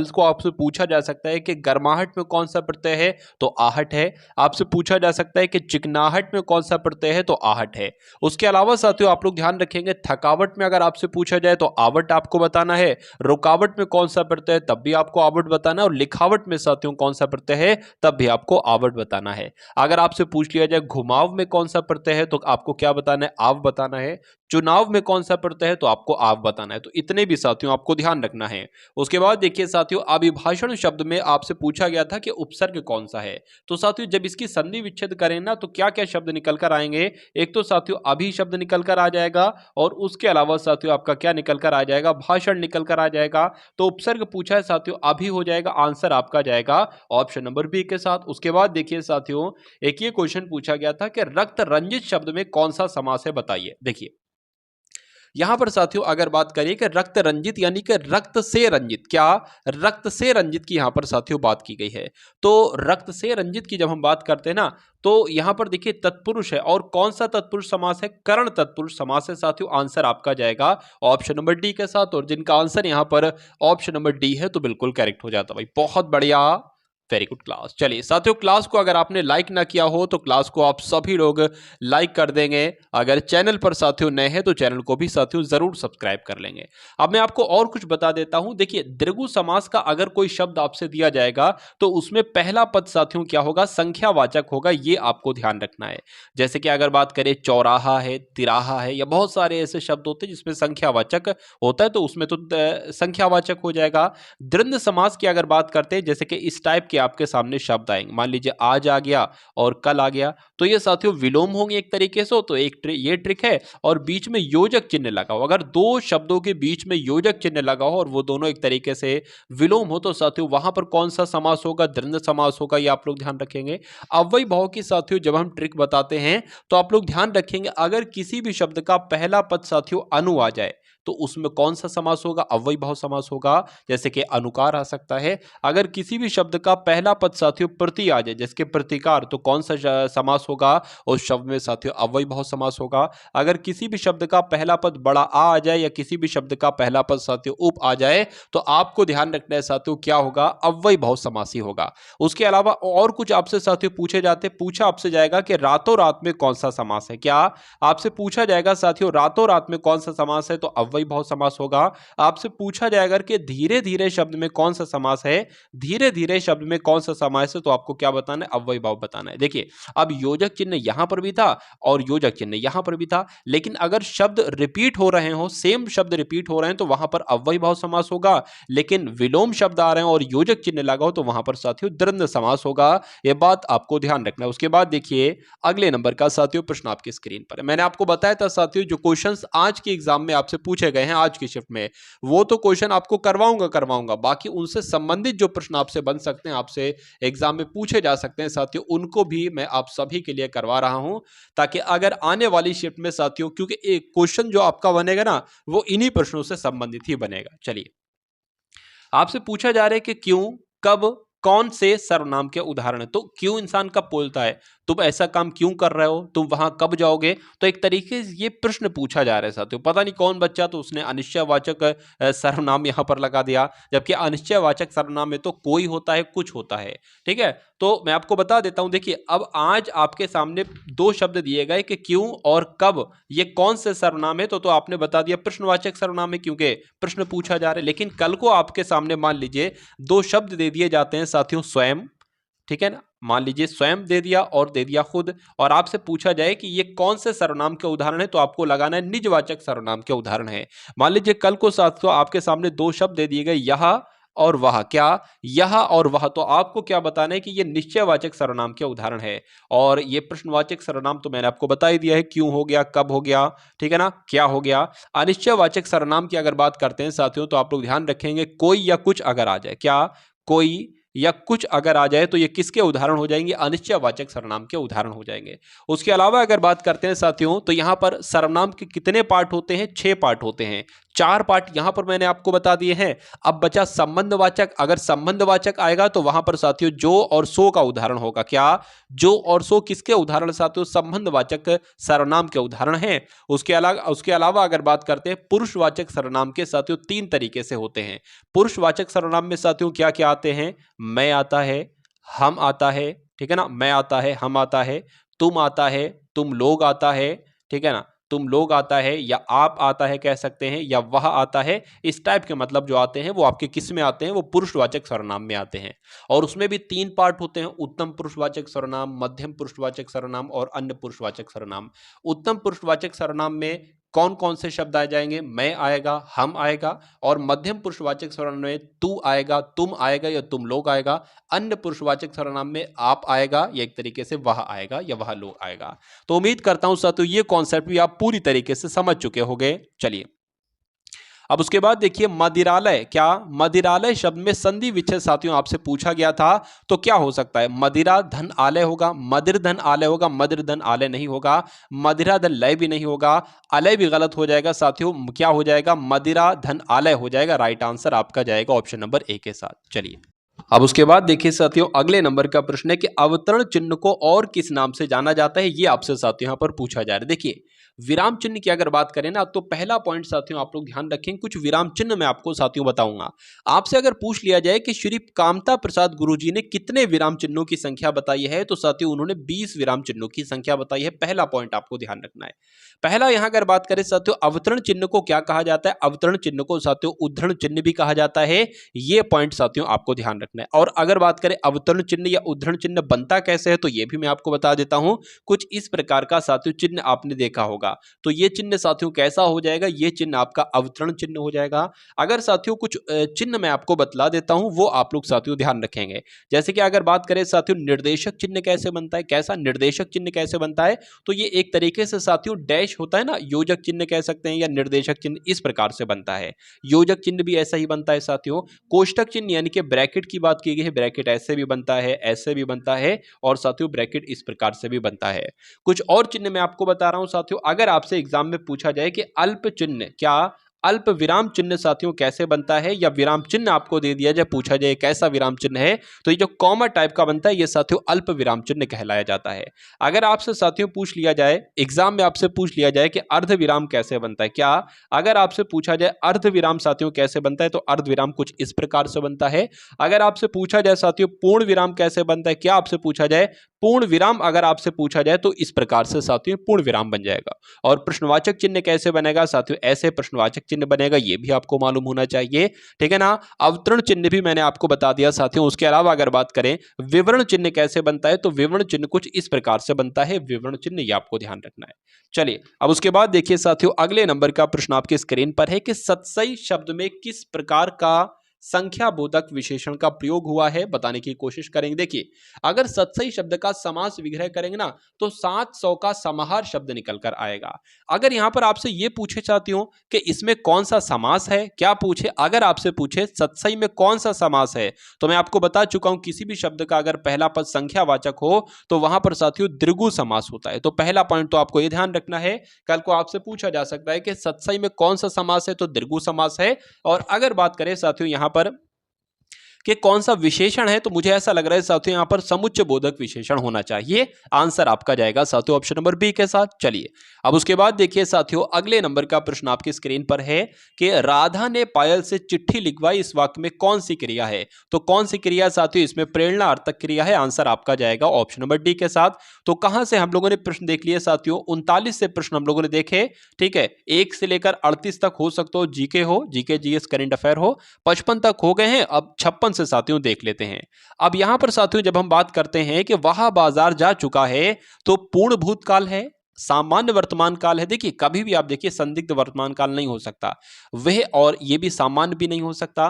को आपसे पूछा जा सकता है कि गर्माहट में कौन सा प्रत्यय है, तो आहट है। आपसे पूछा जा सकता है कि चिकनाहट में कौन सा प्रत्यय है, तो आहट है। उसके अलावा साथियों आप लोग ध्यान रखेंगे, थकावट में अगर आपसे पूछा जाए तो आवट आपको बताना है। रुकावट में कौन सा प्रत्यय है, तब भी आपको आवट बताना है। और लिखावट में साथियों कौन सा प्रत्यय है, तब भी आपको आवट बताना है। अगर आपसे पूछ लिया जाए घुमाव में कौन सा प्रत्यय है, तो आपको क्या बताना है, आव बताना है। चुनाव में कौन सा प्रत्यय है, तो आपको आव बताना है। तो इतने भी साथियों आपको ध्यान रखना है। उसके बाद देखिए साथियों, अभिभाषण शब्द में आपसे पूछा गया था कि उपसर्ग कौन सा है। तो साथियों जब इसकी संधि विच्छेद करें ना, तो क्या क्या शब्द निकल कर आएंगे। एक तो साथियों अभि शब्द निकल कर आ जाएगा, और उसके अलावा साथियों आपका क्या निकल कर आ जाएगा, भाषण निकल कर आ जाएगा। तो उपसर्ग पूछा है साथियों, अभी हो जाएगा, आंसर आपका जाएगा ऑप्शन नंबर बी के साथ। उसके बाद देखिए साथियों, एक ये क्वेश्चन पूछा गया था कि रक्त रंजित शब्द में कौन सा समास है, बताइए। देखिए, यहां पर साथियों अगर बात करिए कि रक्त रंजित यानी कि रक्त से रंजित, क्या रक्त से रंजित की यहां पर साथियों बात की गई है। तो रक्त से रंजित की जब हम बात करते हैं ना, तो यहां पर देखिए तत्पुरुष है, और कौन सा तत्पुरुष समास है, कर्ण तत्पुरुष समास है साथियों। आंसर आपका जाएगा ऑप्शन नंबर डी के साथ, और जिनका आंसर यहां पर ऑप्शन नंबर डी है, तो बिल्कुल करेक्ट हो जाता भाई, बहुत बढ़िया। Very good class. चलिए साथियों, क्लास को अगर आपने लाइक ना किया हो तो क्लास को आप सभी लोग लाइक कर देंगे। अगर चैनल पर साथियों नए हैं तो चैनल को भी साथियों जरूर सब्सक्राइब कर लेंगे। अब मैं आपको और कुछ बता देता हूं। देखिए, द्विगु समास का अगर कोई शब्द आपसे दिया जाएगा तो उसमें पहला पद साथियों क्या होगा, संख्यावाचक होगा। ये आपको ध्यान रखना है। जैसे कि अगर बात करें चौराहा है, तिराहा है, या बहुत सारे ऐसे शब्द होते हैं जिसमें संख्यावाचक होता है तो उसमें तो संख्यावाचक हो जाएगा। द्वंद्व समास की अगर बात करते हैं, जैसे कि इस टाइप के आपके सामने शब्द आएंगे, मान लीजिए आज आ गया और कल आ गया, तो ये साथियों विलोम होंगे एक तरीके से। तो ये ट्रिक है। और बीच में योजक चिन्ह लगा हो, अगर दो शब्दों के बीच में योजक चिन्ह लगा हो और वो दोनों एक तरीके से विलोम हो तो साथियों वहां पर कौन सा समास होगा, द्वंद्व समास होगा। ये आप लोग ध्यान रखेंगे। अव्ययी भाव की साथियों जब हम ट्रिक बताते हैं तो आप लोग ध्यान रखेंगे, अगर किसी भी शब्द का पहला पद साथियों अनु आ जाए तो उसमें कौन सा समास होगा, अव्ययी भाव समास होगा। जैसे कि अनुकार आ सकता है। अगर किसी भी शब्द का पहला पद साथियों प्रति आ जाए, जैसे कि प्रतिकार, तो कौन सा समास होगा, उस शब्द में साथियों अव्ययी भाव समास होगा। अगर किसी भी शब्द का पहला पद बड़ा आ जाए या किसी भी शब्द का पहला पद साथियों उप आ जाए तो आपको ध्यान रखना है साथियों क्या होगा, अव्ययी भाव समास ही होगा। उसके अलावा और कुछ आपसे साथियों पूछा आपसे जाएगा कि रातों रात में कौन सा समास है। क्या आपसे पूछा जाएगा साथियों रातों रात में कौन सा समास है, तो अव्ययी भाव समास होगा। आपसे पूछा जाएगा कि धीरे धीरे शब्द में कौन सा समास है, धीरे धीरे शब्द में कौन सा समास है, तो आपको क्या बताना है, अव्ययी भाव बताना है। देखिए, अब योजक चिन्ह यहां पर भी था और योजक चिन्ह यहां पर भी था, लेकिन अगर शब्द रिपीट हो रहे हो, सेम शब्द रिपीट हो रहे हैं तो वहां पर अव्ययी भाव समास होगा। लेकिन विलोम शब्द आ रहे हैं और योजक चिन्ह लगा हो तो वहां पर साथियों द्वंद्व समास होगा। यह बात आपको ध्यान रखना है। उसके बाद देखिए अगले नंबर का साथियों प्रश्न आपकी स्क्रीन पर है। मैंने आपको बताया था साथियों जो क्वेश्चंस आज के एग्जाम में आपसे पूछे गए हैं आज की शिफ्ट में, वो तो क्वेश्चन आपको करवाऊंगा। बाकी उनसे संबंधित जो प्रश्न आपसे बन सकते हैं, आपसे एग्जाम में पूछे जा सकते हैं साथियों, उनको भी मैं आप सभी के लिए करवा रहा हूं, ताकि अगर आने वाली शिफ्ट में साथियों, क्योंकि एक क्वेश्चन जो आपका बनेगा ना वो इन्हीं प्रश्नों से संबंधित ही बनेगा। चलिए, आपसे पूछा जा रहा है कि क्यों, कब, कौन से सर्वनाम के उदाहरण है। तो क्यों इंसान कब बोलता है, तुम ऐसा काम क्यों कर रहे हो, तुम वहां कब जाओगे, तो एक तरीके से ये प्रश्न पूछा जा रहा है साथियों। पता नहीं कौन बच्चा तो उसने अनिश्चयवाचक सर्वनाम यहां पर लगा दिया, जबकि अनिश्चयवाचक सर्वनाम में तो कोई होता है, कुछ होता है। ठीक है, तो मैं आपको बता देता हूं। देखिए, अब आज आपके सामने दो शब्द दिए गए कि क्यों और कब, ये कौन से सर्वनाम है, तो आपने बता दिया प्रश्नवाचक सर्वनाम है, क्योंकि प्रश्न पूछा जा रहा है। लेकिन कल को आपके सामने मान लीजिए दो शब्द दे दिए जाते हैं साथियों, स्वयं, ठीक है ना, मान लीजिए स्वयं दे दिया और दे दिया खुद, और आपसे पूछा जाए कि ये कौन से सर्वनाम के उदाहरण है, तो आपको लगाना है निजवाचक सर्वनाम के उदाहरण है। मान लीजिए कल को साथियों आपके सामने दो शब्द दे दिए गए, यह और वह। क्या, यह और वह, तो आपको क्या बताना है कि ये निश्चयवाचक सर्वनाम के उदाहरण है। और ये प्रश्नवाचक सर्वनाम तो मैंने आपको बता ही दिया है, क्यों हो गया, कब हो गया, ठीक है ना, क्या हो गया। अनिश्चयवाचक सर्वनाम की अगर बात करते हैं साथियों तो आप लोग ध्यान रखेंगे, कोई या कुछ अगर आ जाए, क्या, कोई या कुछ अगर आ जाए तो ये किसके उदाहरण हो जाएंगे, अनिश्चयवाचक सर्वनाम के उदाहरण हो जाएंगे। उसके अलावा अगर बात करते हैं साथियों तो यहां पर सर्वनाम के कितने पार्ट होते हैं, 6 पार्ट होते हैं। 4 पार्ट यहां पर मैंने आपको बता दिए हैं। अब बचा संबंधवाचक। अगर संबंधवाचक आएगा तो वहां पर साथियों जो और सो का उदाहरण होगा। क्या, जो और सो किसके उदाहरण साथियों, संबंधवाचक सर्वनाम के उदाहरण हैं। उसके अलावा अगर बात करते हैं पुरुषवाचक सर्वनाम के साथियों 3 तरीके से होते हैं। पुरुषवाचक सर्वनाम में साथियों क्या क्या आते हैं, मैं आता है, हम आता है, ठीक है ना, मैं आता है, हम आता है, तुम आता है, तुम लोग आता है, ठीक है ना, तुम लोग आता है, या आप आता है कह सकते हैं, या वह आता है। इस टाइप के मतलब जो आते हैं वो आपके किस में आते हैं, वो पुरुषवाचक सर्वनाम में आते हैं। और उसमें भी 3 पार्ट होते हैं, उत्तम पुरुषवाचक सर्वनाम, मध्यम पुरुषवाचक सर्वनाम और अन्य पुरुषवाचक सर्वनाम। उत्तम पुरुषवाचक सर्वनाम में कौन कौन से शब्द आ जाएंगे, मैं आएगा, हम आएगा, और मध्यम पुरुषवाचक सर्वनाम में तू आएगा, तुम आएगा या तुम लोग आएगा। अन्य पुरुषवाचक सर्वनाम में आप आएगा या एक तरीके से वह आएगा या वह लोग आएगा। तो उम्मीद करता हूं साथियों ये कॉन्सेप्ट भी आप पूरी तरीके से समझ चुके होंगे। चलिए, अब उसके बाद देखिए मदिरालय। क्या, मदिरालय शब्द में संधि विच्छेद साथियों आपसे पूछा गया था, तो क्या हो सकता है, मदिरा धन आलय होगा, मदिर धन आलय होगा, मदिर धन आलय नहीं होगा, मदिरा धन लय भी नहीं होगा, अलय भी गलत हो जाएगा साथियों। क्या हो जाएगा, मदिरा धन आलय हो जाएगा। राइट आंसर आपका जाएगा ऑप्शन नंबर ए के साथ। चलिए, अब उसके बाद देखिए साथियों अगले नंबर का प्रश्न है कि अवतरण चिन्ह को और किस नाम से जाना जाता है, ये आपसे साथियों यहां पर पूछा जा रहा है। देखिए, विराम चिन्ह की अगर बात करें ना, तो पहला पॉइंट साथियों आप लोग ध्यान रखें, कुछ विराम चिन्ह मैं आपको साथियों बताऊंगा। आपसे अगर पूछ लिया जाए कि श्री कामता प्रसाद गुरुजी ने कितने विराम चिन्हों की संख्या बताई है, तो साथियों उन्होंने 20 विराम चिन्हों की संख्या बताई है। पहला पॉइंट आपको ध्यान रखना है। पहला यहां अगर बात करें साथियों, अवतरण चिन्ह को क्या कहा जाता है? अवतरण चिन्ह को साथियों उद्धरण चिन्ह भी कहा जाता है। ये पॉइंट साथियों आपको ध्यान रखना है। और अगर बात करें अवतरण चिन्ह या उद्धरण चिन्ह बनता कैसे है, तो ये भी मैं आपको बता देता हूं। कुछ इस प्रकार का साथियों चिन्ह आपने देखा होगा। तो ये चिन्ह साथियों कैसा हो जाएगा? ये चिन्ह आपका अवतरण चिन्ह हो जाएगा। अगर साथियों कुछ चिन्ह मैं आपको बतला देता हूं, वो आप लोग साथियों ध्यान रखेंगे। जैसे कि अगर बात करें साथियों निर्देशक चिन्ह कैसे बनता है, कैसा निर्देशक चिन्ह कैसे बनता है, तो ये एक तरीके से साथियों डैश होता है ना, योजक चिन्ह कह सकते हैं या निर्देशक चिन्ह, इस प्रकार से बनता है। योजक चिन्ह भी ऐसा ही बनता है साथियों। कोष्टक चिन्ह यानी कि ब्रैकेट की बात की गई है, ब्रैकेट ऐसे भी बनता है, ऐसे भी बनता है, और साथियों ब्रैकेट इस प्रकार से भी बनता है। कुछ और चिन्ह मैं आपको बता रहा हूं साथियों। अगर आपसे एग्जाम में पूछा जाए कि अल्प चिन्ह, क्या अल्प विराम चिन्ह साथियों कैसे बनता है, या विराम चिन्ह आपको दे दिया जाए, पूछा जाए कैसा विराम चिन्ह है, तो ये जो कॉमा टाइप का बनता है, ये साथियों अल्प विराम चिन्ह कहलाया जाता है। अगर आपसे साथियों पूछ लिया जाए, एग्जाम में आपसे पूछ लिया जाए कि अर्ध विराम कैसे बनता है, क्या अगर आपसे पूछा जाए अर्ध विराम साथियों कैसे बनता है, तो अर्ध विराम कुछ इस प्रकार से बनता है। अगर आपसे पूछा जाए साथियों पूर्ण विराम कैसे बनता है, क्या आपसे पूछा जाए पूर्ण विराम, अगर आपसे पूछा जाए तो इस प्रकार से साथियों पूर्ण विराम बन जाएगा। और प्रश्नवाचक चिन्ह कैसे बनेगा साथियों? ऐसे प्रश्नवाचक चिन्ह बनेगा, ये भी आपको मालूम होना चाहिए, ठीक है ना। अवतरण चिन्ह भी मैंने आपको बता दिया साथियों। उसके अलावा अगर बात करें विवरण चिन्ह कैसे बनता है, तो विवरण चिन्ह कुछ इस प्रकार से बनता है। विवरण चिन्ह ये आपको ध्यान रखना है। चलिए अब उसके बाद देखिए साथियों, अगले नंबर का प्रश्न आपके स्क्रीन पर है कि सतसई शब्द में किस प्रकार का संख्या बोधक विशेषण का प्रयोग हुआ है, बताने की कोशिश करेंगे। देखिए अगर सतसई शब्द का समास विग्रह करेंगे ना, तो 700 का समाहार शब्द निकल कर आएगा। अगर यहां पर आपसे ये पूछे चाहती हूं कि इसमें कौन सा समास है, क्या पूछे, अगर आपसे पूछे सतसई में कौन सा समास है, तो मैं आपको बता चुका हूं किसी भी शब्द का अगर पहला पद संख्यावाचक हो तो वहां पर साथियों द्विगु समास होता है। तो पहला पॉइंट तो आपको यह ध्यान रखना है। कल को आपसे पूछा जा सकता है कि सतसई में कौन सा समास है, तो द्विगु समास है। और अगर बात करें साथियों यहां पर कि कौन सा विशेषण है, तो मुझे ऐसा लग रहा है साथियों यहां पर समुच्चय बोधक विशेषण होना चाहिए। आंसर आपका जाएगा साथियों ऑप्शन नंबर बी के साथ। चलिए अब उसके बाद देखिए साथियों, अगले नंबर का प्रश्न आपकी स्क्रीन पर है कि राधा ने पायल से चिट्ठी लिखवाई, इस वाक्य में कौन सी क्रिया है? तो कौन सी क्रिया साथियों? इसमें प्रेरणा अर्थक क्रिया है। आंसर आपका जाएगा ऑप्शन नंबर डी के साथ। तो कहां से हम लोगों ने प्रश्न देख लिए साथियों? 39 से प्रश्न हम लोगों ने देखे, ठीक है। 1 से लेकर 38 तक हो सकता हो जीके हो, जीके जीएस करंट अफेयर हो, 55 तक हो गए हैं। अब 56 से साथियों देख लेते हैं। अब यहां पर साथियों जब हम बात करते हैं कि वह बाजार जा चुका है, तो पूर्ण भूतकाल है, सामान्य वर्तमान काल है। देखिए कभी भी आप देखिए संदिग्ध वर्तमान काल नहीं हो सकता वह, और ये भी सामान्य भी नहीं हो सकता।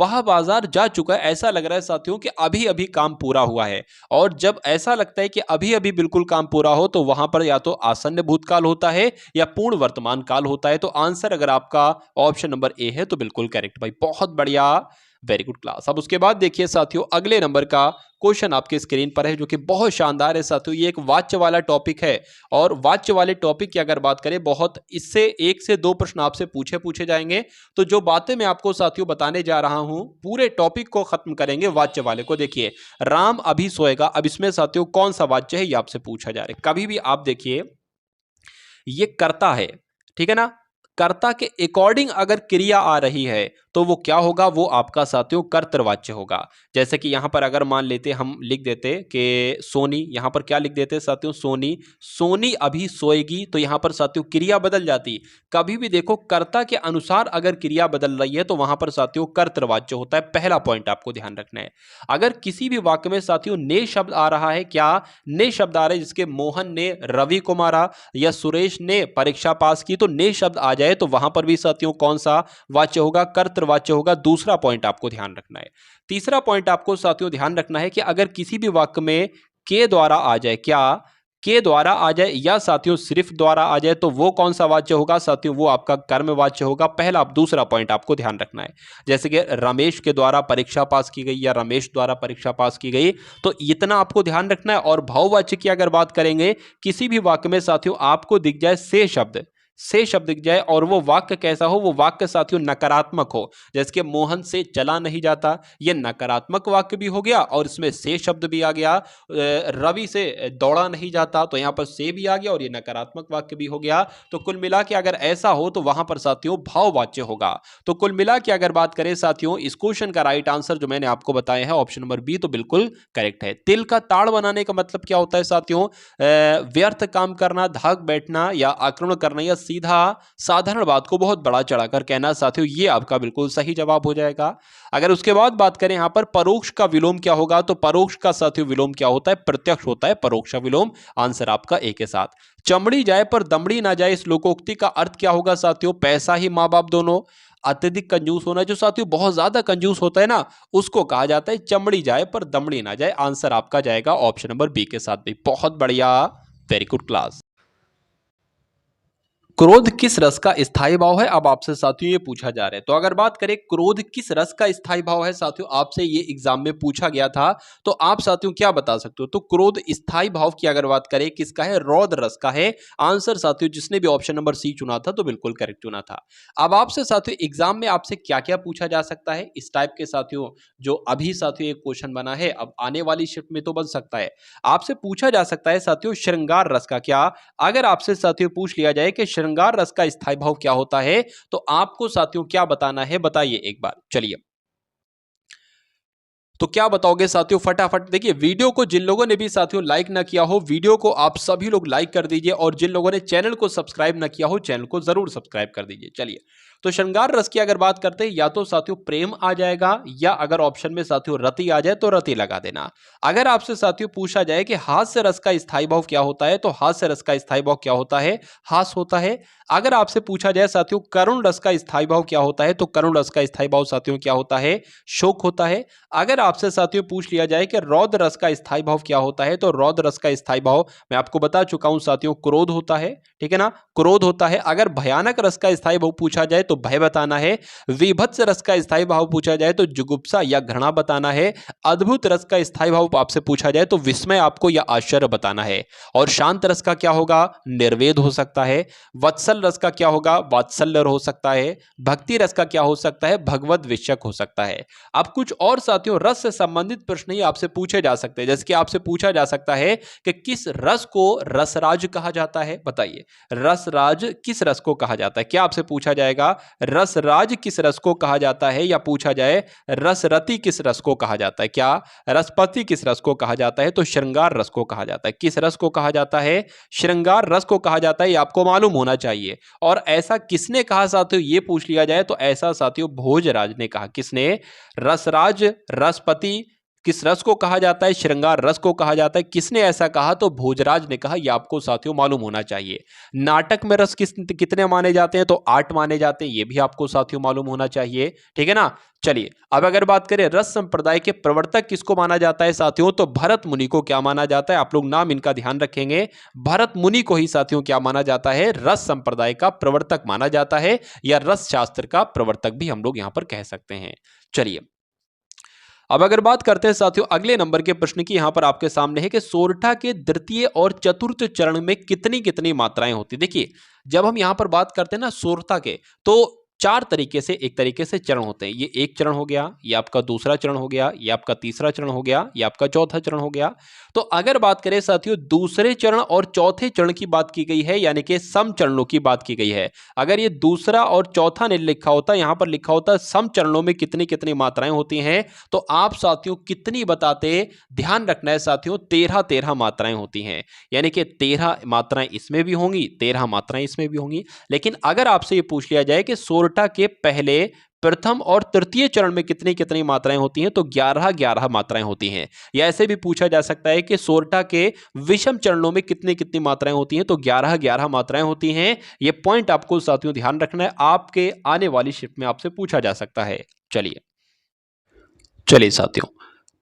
वह बाजार जा चुका है, ऐसा लग रहा है साथियों कि अभी अभी काम पूरा हुआ है। और जब ऐसा लगता है कि अभी अभी बिल्कुल काम पूरा हो, तो वहां पर या तो आसन्न भूतकाल होता है या पूर्ण वर्तमान काल होता है। तो आंसर अगर आपका ऑप्शन नंबर ए है तो बिल्कुल करेक्ट भाई, बहुत बढ़िया, वेरी गुड क्लास। अब उसके बाद देखिए साथियों, अगले नंबर का क्वेश्चन आपके स्क्रीन पर है जो कि बहुत शानदार है साथियों। ये एक वाच्य वाला टॉपिक है, और वाच्य वाले टॉपिक की अगर बात करें, बहुत इससे 1 से 2 प्रश्न आपसे पूछे जाएंगे। तो जो बातें मैं आपको साथियों बताने जा रहा हूं, पूरे टॉपिक को खत्म करेंगे वाच्य वाले को। देखिए राम अभी सोएगा, अब इसमें साथियों कौन सा वाच्य है ये आपसे पूछा जा रहा है। कभी भी आप देखिए ये कर्ता है, ठीक है ना, कर्ता के अकॉर्डिंग अगर क्रिया आ रही है तो वो क्या होगा? वो आपका साथियों कर्तृवाच्य होगा। जैसे कि यहां पर अगर मान लेते हम लिख देते कि सोनी, यहां पर क्या लिख देते साथियों? सोनी, सोनी अभी सोएगी, तो यहां पर साथियों क्रिया बदल जाती। कभी भी देखो कर्ता के अनुसार अगर क्रिया बदल रही है तो वहां पर साथियों कर्तृवाच्य होता है। पहला पॉइंट आपको ध्यान रखना है। अगर किसी भी वाक्य में साथियों ने शब्द आ रहा है, क्या ने शब्द आ रहे, जिसके मोहन ने रवि को मारा या सुरेश ने परीक्षा पास की, तो ने शब्द आ जाए तो वहां पर भी साथियों कौन सा वाच्य होगा? कर्तृवाच्य होगा। दूसरा पॉइंट आपको ध्यान रखना है। तीसरा पॉइंट आपको साथियों ध्यान रखना है कि अगर किसी भी वाक्य में के द्वारा आ जाए, क्या के द्वारा आ जाए या साथियों सिर्फ द्वारा आ जाए, तो वो कौन सा वाच्य होगा साथियों? वो आपका कर्म वाच्य होगा। पहला दूसरा पॉइंट आपको ध्यान रखना है। जैसे कि रमेश के द्वारा परीक्षा पास की गई या रमेश द्वारा परीक्षा पास की गई, तो इतना आपको ध्यान रखना है। और भाववाच्य की अगर बात करेंगे, किसी भी वाक्य में साथियों आपको दिख जाए से शब्द, से शब्द दिख जाए और वो वाक्य कैसा हो, वो वाक्य साथियों नकारात्मक हो, जैसे कि मोहन से चला नहीं जाता, ये नकारात्मक वाक्य भी हो गया और इसमें से शब्द भी आ गया। रवि से दौड़ा नहीं जाता, तो यहां पर से भी आ गया और ये नकारात्मक वाक्य भी हो गया। तो कुल मिला के अगर ऐसा हो तो वहां पर साथियों भाववाच्य होगा। तो कुल मिला के अगर बात करें साथियों, इस क्वेश्चन का राइट आंसर जो मैंने आपको बताया है ऑप्शन नंबर बी तो बिल्कुल करेक्ट है। तिल का ताड़ बनाने का मतलब क्या होता है साथियों? व्यर्थ काम करना, धाक बैठना या आक्रमण करना या सीधा साधारण बात को बहुत बड़ा चढ़ाकर कहना साथियों, ये आपका बिल्कुल सही जवाब हो जाएगा। अगर उसके बाद बात करें यहां पर परोक्ष का विलोम क्या होगा, तो परोक्ष का साथियों विलोम क्या होता है? प्रत्यक्ष होता है परोक्ष का विलोम। आंसर आपका ए के साथ। चमड़ी जाए पर दमड़ी ना जाए, इस लोकोक्ति का अर्थ क्या होगा साथियों? पैसा ही माँ बाप दोनों। अत्यधिक कंजूस होना, जो साथियों बहुत ज्यादा कंजूस होता है ना, उसको कहा जाता है चमड़ी जाए पर दमड़ी ना जाए। आंसर आपका जाएगा ऑप्शन नंबर बी के साथ भी। बहुत बढ़िया, वेरी गुड क्लास। क्रोध किस रस का स्थायी भाव है? अब आपसे साथियों ये पूछा जा रहा है। तो अगर बात करें क्रोध किस रस का स्थायी भाव है साथियों, आपसे ये एग्जाम में पूछा गया था, तो आप साथियों क्या बता सकते हो? तो क्रोध स्थायी भाव की अगर बात करें किसका है? रौद्र रस का है। आंसर साथियों जिसने भी ऑप्शन नंबर सी चुना था तो बिल्कुल करेक्ट चुना था। अब आपसे साथियों एग्जाम में आपसे क्या क्या पूछा जा सकता है इस टाइप के साथियों, जो अभी साथियों एक क्वेश्चन बना है, अब आने वाली शिफ्ट में तो बन सकता है। आपसे पूछा जा सकता है साथियों श्रृंगार रस का क्या। अगर आपसे साथियों पूछ लिया जाए कि श्रृंगार रस का स्थायी भाव क्या होता है, तो आपको साथियों क्या बताना है, बताइए एक बार। चलिए, तो क्या बताओगे साथियों फटाफट? देखिए वीडियो को जिन लोगों ने भी साथियों लाइक ना किया हो, वीडियो को आप सभी लोग लाइक कर दीजिए और जिन लोगों ने चैनल को सब्सक्राइब ना किया हो, चैनल को जरूर सब्सक्राइब कर दीजिए। चलिए, तो श्रृंगार रस की अगर बात करते हैं, या तो साथियों प्रेम आ जाएगा, या अगर ऑप्शन में साथियों रति आ जाए तो रति लगा देना। अगर आपसे साथियों पूछा जाए कि हास्य रस का स्थायी भाव क्या होता है, तो हास्य रस का स्थायी भाव क्या होता है? हास होता है। अगर आपसे पूछा जाए साथियों करुण रस का स्थायी भाव क्या होता है, तो करुण रस का स्थायी भाव साथियों क्या होता है? शोक होता है। अगर आपसे साथियों पूछ लिया जाए कि रौद्र रस का स्थायी भाव क्या होता है, तो रौद्र रस का स्थायी भाव मैं आपको बता चुका हूं साथियों, क्रोध होता है। ठीक है ना, क्रोध होता है। अगर भयानक रस का स्थायी भाव पूछा जाए तो भय बताना है। विभत्स रस का स्थायी भाव पूछा जाए तो जुगुप्सा या घृणा बताना है। अद्भुत रस का स्थायी भाव आपसे पूछा जाए तो विस्मय आपको या आश्चर्य बताना है। और शांत रस का क्या होगा? निर्वेद हो सकता है। वत्सल रस का क्या होगा? वात्सल्य हो सकता है। भक्ति रस का क्या हो सकता है? भगवत विषयक हो सकता है। अब कुछ और साथियों रस से संबंधित प्रश्न ही आपसे पूछे जा सकते हैं, जैसे कि आपसे पूछा जा सकता है कि किस रस को रसराज कहा जाता है? बताइए, रसराज किस रस को कहा जाता है? क्या आपसे पूछा जाएगा रसराज किस रस को कहा जाता है, या पूछा जाए रसरति किस रस को कहा जाता है? क्या रसपति किस रस को कहा जाता है? तो श्रृंगार रस को कहा जाता है। किस रस को कहा जाता है? श्रृंगार रस को कहा जाता है, ये आपको मालूम होना चाहिए। और ऐसा किसने कहा साथियों, ये पूछ लिया जाए तो ऐसा साथियों भोजराज ने कहा। किसने? रसराज रसपति किस रस को कहा जाता है? श्रृंगार रस को कहा जाता है। किसने ऐसा कहा? तो भोजराज ने कहा। यह आपको साथियों मालूम होना चाहिए। नाटक में रस कितने माने जाते हैं? तो 8 माने जाते हैं। ये भी आपको साथियों मालूम होना चाहिए। ठीक है ना। चलिए, अब अगर बात करें रस संप्रदाय के प्रवर्तक किसको माना जाता है साथियों, तो भरत मुनि को क्या माना जाता है? आप लोग नाम इनका ध्यान रखेंगे। भरत मुनि को ही साथियों क्या माना जाता है? रस संप्रदाय का प्रवर्तक माना जाता है, या रस शास्त्र का प्रवर्तक भी हम लोग यहां पर कह सकते हैं। चलिए, अब अगर बात करते हैं साथियों अगले नंबर के प्रश्न की, यहां पर आपके सामने है कि सोरठा के द्वितीय और चतुर्थ चरण में कितनी कितनी मात्राएं होती। देखिए, जब हम यहां पर बात करते हैं ना सोरठा के, तो 4 तरीके से एक तरीके से चरण होते हैं। ये एक चरण हो गया, ये आपका दूसरा चरण हो गया, ये आपका तीसरा चरण हो गया, ये आपका चौथा चरण हो गया। तो अगर बात करें साथियों दूसरे चरण और चौथे चरण की बात की गई है, यानी कि सम चरणों की बात की गई है। अगर ये दूसरा और चौथा नहीं लिखा होता, यहां पर लिखा होता सम चरणों में कितनी कितनी मात्राएं होती हैं, तो आप साथियों कितनी बताते? ध्यान रखना है साथियों 13 मात्राएं होती हैं। यानी कि 13 मात्राएं इसमें भी होंगी, 13 मात्राएं इसमें भी होंगी। लेकिन अगर आपसे ये पूछ लिया जाए कि सोरठा के पहले, प्रथम और तृतीय चरण में कितनी कितनी मात्राएं होती हैं, तो 11 मात्राएं होती हैं। या ऐसे भी पूछा जा सकता है कि सोरठा के विषम चरणों में कितनी कितनी मात्राएं होती हैं, तो 11 मात्राएं होती हैं। यह पॉइंट आपको साथियों ध्यान रखना है, आपके आने वाली शिफ्ट में आपसे पूछा जा सकता है। चलिए साथियों,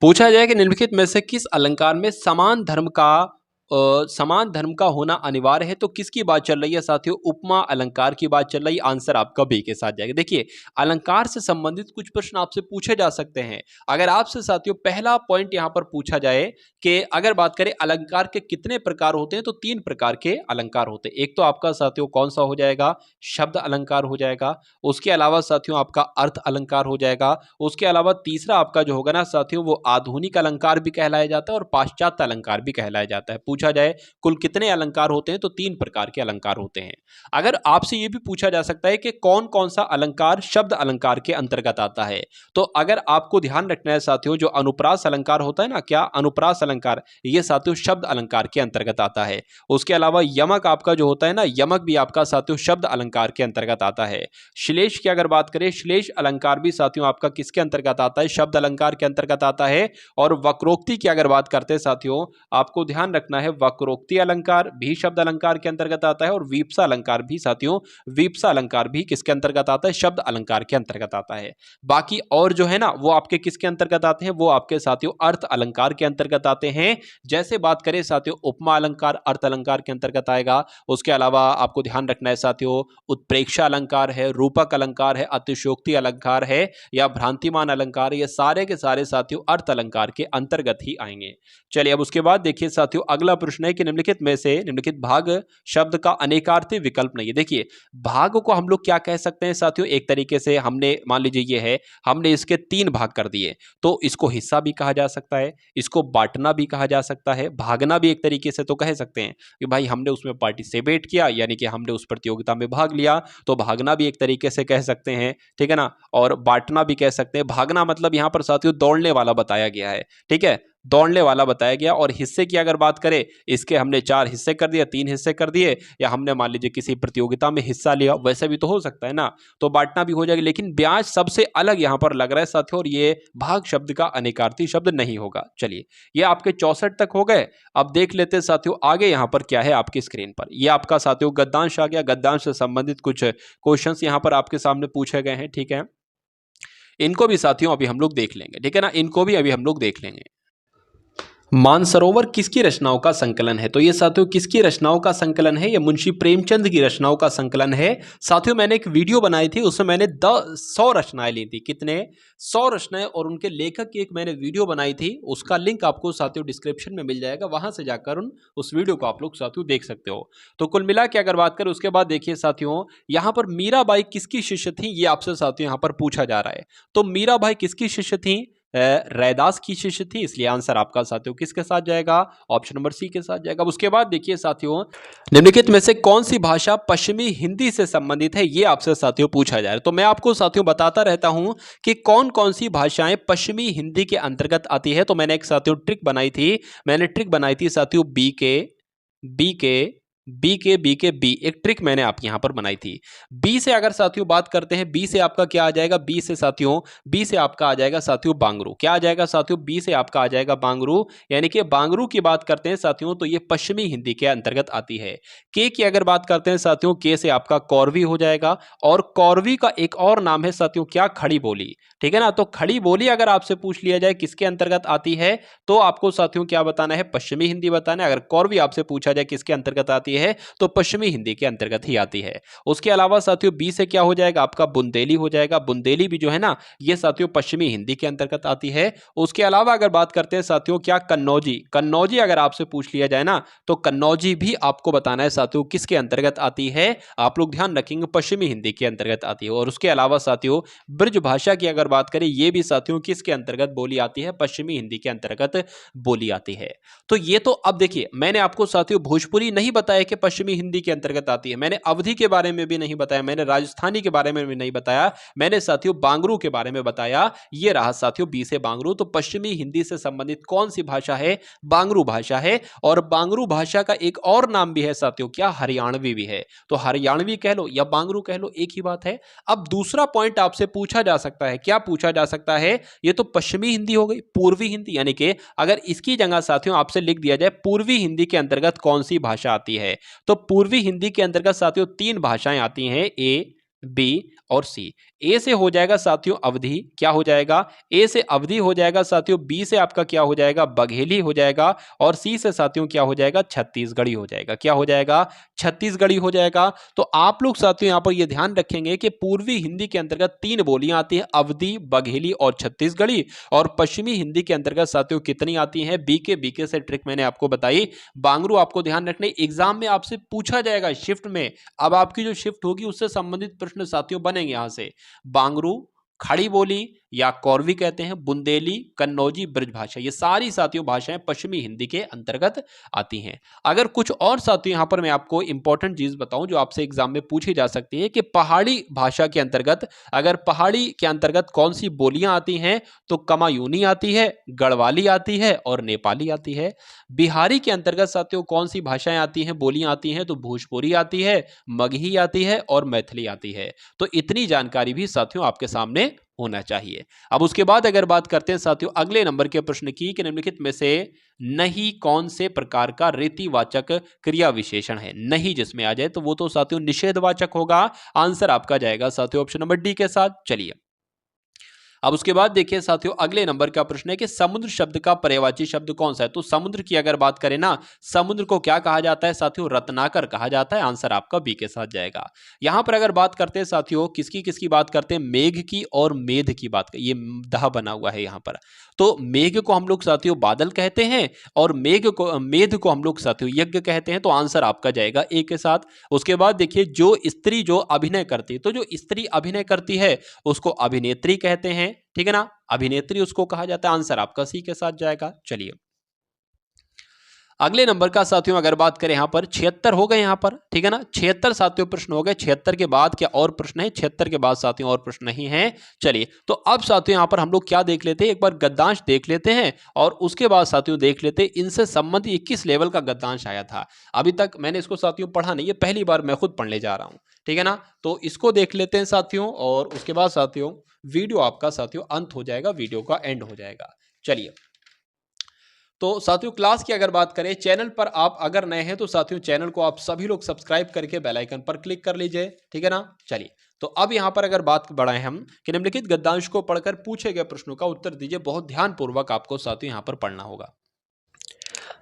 पूछा जाए कि निम्नलिखित में से किस अलंकार में समान धर्म का समान धर्म का होना अनिवार्य है, तो किसकी बात चल रही है साथियों? उपमा अलंकार की बात चल रही है। आंसर आपका बी के साथ जाएगा। देखिए, अलंकार से संबंधित कुछ प्रश्न आपसे पूछे जा सकते हैं। अगर आपसे साथियों पहला पॉइंट यहां पर पूछा जाए कि अगर बात करें अलंकार के कितने प्रकार होते हैं, तो 3 प्रकार के अलंकार होते हैं। एक तो आपका साथियों कौन सा हो जाएगा? शब्द अलंकार हो जाएगा। उसके अलावा साथियों आपका अर्थ अलंकार हो जाएगा। उसके अलावा तीसरा आपका जो होगा ना साथियों, वो आधुनिक अलंकार भी कहलाया जाता है और पाश्चात्य अलंकार भी कहलाया जाता है। पूछा जाए कुल कितने अलंकार होते हैं, तो 3 प्रकार के अलंकार होते हैं। अगर आपसे यह भी पूछा जा सकता है कि कौन कौन सा अलंकार शब्द अलंकार के अंतर्गत आता है, तो अगर आपको ध्यान रखना है साथियों, जो अनुप्रास अलंकार होता है ना, क्या अनुप्रास अलंकार, ये साथियों शब्द अलंकार के अंतर्गत आता है। उसके अलावा यमक आपका जो होता है ना, यमक भी आपका साथियों शब्द अलंकार के अंतर्गत आता है। श्लेष की अगर बात करें, श्लेष अलंकार भी साथियों आपका किसके अंतर्गत आता है? शब्द अलंकार के अंतर्गत आता है। और वक्रोक्ति की अगर बात करते हैं साथियों, आपको ध्यान रखना है, वक्रोक्ति अलंकार भी शब्द अलंकार के अंतर्गत आता है और वीप्सा अलंकार भी साथियों, वीप्सा अलंकार भी किसके अंतर्गत आता है? शब्द अलंकार के अंतर्गत आता है। बाकी और जो है ना, वो आपके किसके अंतर्गत आते हैं? वो आपके साथियों अर्थ अलंकार के अंतर्गत आते हैं। जैसे बात करें साथियों, उपमा अलंकार अर्थ अलंकार के अंतर्गत आएगा। उसके अलावा आपको ध्यान रखना है साथियों, उत्प्रेक्षा अलंकार है, रूपक अलंकार है, अतिशयोक्ति अलंकार है या भ्रांतिमान अलंकार, ये सारे के सारे साथियों अर्थ अलंकार के अंतर्गत ही आएंगे। चलिए अब उसके बाद देखिए साथियों, अगला प्रश्न है कि निम्नलिखित में से निम्नलिखित भाग शब्द का अनेकार्थी विकल्प नहीं है। देखिए, भाग को हम लोग क्या कह सकते हैं साथियों? एक तरीके से हमने मान लीजिए ये है, हमने इसके 3 भाग कर दिए, तो इसको हिस्सा भी कहा जा सकता है, इसको बांटना भी कहा जा सकता है, भागना भी एक तरीके से तो कह सकते हैं कि भाई हमने उसमें पार्टिसिपेट किया, यानी कि हमने उस प्रतियोगिता में भाग लिया, तो भागना भी एक तरीके से कह सकते हैं, ठीक है ना। और बांटना भी कह सकते हैं। भागना मतलब यहां पर साथियों दौड़ने वाला बताया गया है, ठीक है, दौड़ने वाला बताया गया। और हिस्से की अगर बात करें, इसके हमने 4 हिस्से कर दिए, 3 हिस्से कर दिए, या हमने मान लीजिए किसी प्रतियोगिता में हिस्सा लिया, वैसे भी तो हो सकता है ना, तो बांटना भी हो जाएगा। लेकिन ब्याज सबसे अलग यहां पर लग रहा है साथियों, और ये भाग शब्द का अनेकार्थी शब्द नहीं होगा। चलिए, ये आपके 64 तक हो गए। अब देख लेते हैं साथियों आगे यहां पर क्या है आपकी स्क्रीन पर। ये आपका साथियों गद्यांश आ गया। गद्यांश से संबंधित कुछ क्वेश्चंस यहां पर आपके सामने पूछे गए हैं, ठीक है। इनको भी साथियों अभी हम लोग देख लेंगे, ठीक है ना, इनको भी अभी हम लोग देख लेंगे। मानसरोवर किसकी रचनाओं का संकलन है? तो ये साथियों किसकी रचनाओं का संकलन है? ये मुंशी प्रेमचंद की रचनाओं का संकलन है। साथियों मैंने एक वीडियो बनाई थी, उसमें मैंने 100 रचनाएं ली थी। कितने? 100 रचनाएं, और उनके लेखक की एक मैंने वीडियो बनाई थी, उसका लिंक आपको साथियों डिस्क्रिप्शन में मिल जाएगा, वहां से जाकर उस वीडियो को आप लोग साथियों देख सकते हो। तो कुल मिला के अगर बात करें, उसके बाद देखिए साथियों, यहां पर मीराबाई किसकी शिष्य थी, ये आपसे साथियों यहां पर पूछा जा रहा है। तो मीराबाई किसकी शिष्य थी? रैदास की शिष्य थी, इसलिए आंसर आपका साथियों किसके साथ जाएगा? ऑप्शन नंबर सी के साथ जाएगा। उसके बाद देखिए साथियों, निम्नलिखित में से कौन सी भाषा पश्चिमी हिंदी से संबंधित है, ये आपसे साथियों पूछा जा रहा है। तो मैं आपको साथियों बताता रहता हूं कि कौन कौन सी भाषाएं पश्चिमी हिंदी के अंतर्गत आती है। तो मैंने एक साथियों ट्रिक बनाई थी, साथियों बी एक ट्रिक मैंने आप यहां पर बनाई थी। बी से अगर साथियों बात करते हैं, बी से आपका क्या आ जाएगा? बी से आपका आ जाएगा साथियों बांगरू। क्या आ जाएगा साथियों? बी से आपका आ जाएगा बांगरू। यानी कि बांगरू की बात करते हैं साथियों, तो ये पश्चिमी हिंदी के अंतर्गत आती है। के की अगर बात करते हैं साथियों, के से आपका कौरवी हो जाएगा। और कौरवी का एक और नाम है साथियों क्या? खड़ी बोली, ठीक है ना। तो खड़ी बोली अगर आपसे पूछ लिया जाए किसके अंतर्गत आती है, तो आपको साथियों क्या बताना है? पश्चिमी हिंदी बताना है। अगर कौरवी आपसे पूछा जाए किसके अंतर्गत आती है, तो पश्चिमी हिंदी के अंतर्गत ही आती है। उसके अलावा साथियों बी से क्या हो जाएगा? आपका बुंदेली हो जाएगा। बुंदेली भी जो है ना, ये साथियों पश्चिमी हिंदी के अंतर्गत आती है। उसके अलावा अगर बात करते हैं साथियों क्या? कन्नौजी अगर आपसे पूछ लिया जाए ना, तो कन्नौजी भी आपको बताना है साथियों किसके अंतर्गत आती है। आप लोग ध्यान रखेंगे, पश्चिमी हिंदी के अंतर्गत आती है। और उसके अलावा साथियों ब्रज भाषा की अगर बात करें, ये भी साथियों किसके अंतर्गत बोली आती है? पश्चिमी हिंदी के अंतर्गत बोली आती है। तो ये तो अब देखिए, मैंने आपको साथियों भोजपुरी नहीं बताया कि पश्चिमी हिंदी के अंतर्गत आती है, मैंने अवधी के बारे में भी नहीं बताया, मैंने राजस्थानी के बारे में भी नहीं बताया, मैंने साथियों बांगरू के बारे में बताया। ये रहा साथियों बी से बांगरू। तो पश्चिमी हिंदी से संबंधित कौन सी भाषा है? बांगरू भाषा है। और बांगरू भाषा का एक और नाम भी है साथियों क्या? हरियाणवी भी है। तो हरियाणवी कह लो या बांगरू कह लो, एक ही बात है। अब दूसरा पॉइंट आपसे पूछा जा सकता है, क्या पूछा जा सकता है? ये तो पश्चिमी हिंदी हो गई, पूर्वी हिंदी, यानी कि अगर इसकी जगह साथियों आपसे लिख दिया जाए पूर्वी हिंदी के अंतर्गत कौन सी भाषा आती है, तो पूर्वी हिंदी के अंतर्गत साथियों 3 भाषाएं आती हैं। ए, बी और सी। ए से हो जाएगा साथियों अवधि, क्या हो जाएगा, ए से अवधि हो जाएगा साथियों, बी से आपका क्या हो जाएगा, बघेली हो जाएगा, और सी से साथियों क्या हो जाएगा, छत्तीसगढ़ी हो जाएगा। क्या हो जाएगा, छत्तीसगढ़ी हो जाएगा। तो आप लोग साथियों यहां पर यह ध्यान रखेंगे कि पूर्वी हिंदी के अंतर्गत 3 बोलियां आती हैं, अवधि, बघेली और छत्तीसगढ़ी, और पश्चिमी हिंदी के अंतर्गत साथियों कितनी आती हैं, बीके से ट्रिक मैंने आपको बताई। बांगरू आपको ध्यान रखने, एग्जाम में आपसे पूछा जाएगा शिफ्ट में, अब आपकी जो शिफ्ट होगी उससे संबंधित प्रश्न साथियों बनेंगे यहां से। बांगरू, खड़ी बोली या कौरवी कहते हैं, बुंदेली, कन्नौजी, ब्रजभाषा, ये सारी साथियों भाषाएं पश्चिमी हिंदी के अंतर्गत आती हैं। अगर कुछ और साथियों यहां पर मैं आपको इंपॉर्टेंट चीज बताऊं जो आपसे एग्जाम में पूछी जा सकती है कि पहाड़ी भाषा के अंतर्गत, अगर पहाड़ी के अंतर्गत कौन सी बोलियां आती हैं, तो कमायूनी आती है, गढ़वाली आती है और नेपाली आती है। बिहारी के अंतर्गत साथियों कौन सी भाषाएं आती हैं, बोलियां आती हैं, तो भोजपुरी आती है, मगही आती है और मैथिली आती है। तो इतनी जानकारी भी साथियों आपके सामने होना चाहिए। अब उसके बाद अगर बात करते हैं साथियों अगले नंबर के प्रश्न की कि निम्नलिखित में से नहीं कौन से प्रकार का रीतिवाचक क्रिया विशेषण है। नहीं जिसमें आ जाए तो वो तो साथियों निषेधवाचक होगा। आंसर आपका जाएगा साथियों ऑप्शन नंबर डी के साथ। चलिए अब उसके बाद देखिए साथियों अगले नंबर का प्रश्न है कि समुद्र शब्द का पर्यायवाची शब्द कौन सा है। तो समुद्र की अगर बात करें ना, समुद्र को क्या कहा जाता है साथियों, रत्नाकर कहा जाता है। आंसर आपका बी के साथ जाएगा। यहां पर अगर बात करते हैं साथियों किसकी किसकी बात करते हैं, मेघ की और मेध की बात, ये दहा बना हुआ है यहां पर। तो मेघ को हम लोग साथियों बादल कहते हैं और मेध को हम लोग साथियों यज्ञ कहते हैं। तो आंसर आपका जाएगा ए के साथ। उसके बाद देखिए जो स्त्री जो अभिनय करती है, तो जो स्त्री अभिनय करती है उसको अभिनेत्री कहते हैं, ठीक है ना, अभिनेत्री उसको कहा जाता है। आंसर आपका सी के साथ जाएगा। चलिए अगले नंबर का साथियों अगर बात करें यहां पर 76 हो गए यहां पर, ठीक है ना, 76 साथियों प्रश्न हो गए। 76 के बाद क्या और प्रश्न है, 76 के बाद साथियों और प्रश्न नहीं है। चलिए तो अब साथियों यहां पर हम लोग क्या देख लेते हैं, एक बार गद्यांश देख लेते हैं और उसके बाद साथियों देख लेते हैं इनसे संबंधित 21 लेवल का गद्यांश आया था। अभी तक मैंने इसको साथियों पढ़ा नहीं है, पहली बार मैं खुद पढ़ने जा रहा हूं, ठीक है ना। तो इसको देख लेते हैं साथियों और उसके बाद साथियों वीडियो आपका साथियों अंत हो जाएगा, वीडियो का एंड हो जाएगा। चलिए तो साथियों क्लास की अगर बात करें, चैनल पर आप अगर नए हैं तो साथियों चैनल को आप सभी लोग सब्सक्राइब करके बेल आइकन पर क्लिक कर लीजिए, ठीक है ना। चलिए तो अब यहां पर अगर बात बढ़ाएं हम कि निम्नलिखित गद्यांश को पढ़कर पूछे गए प्रश्नों का उत्तर दीजिए। बहुत ध्यानपूर्वक आपको साथियों यहां पर पढ़ना होगा।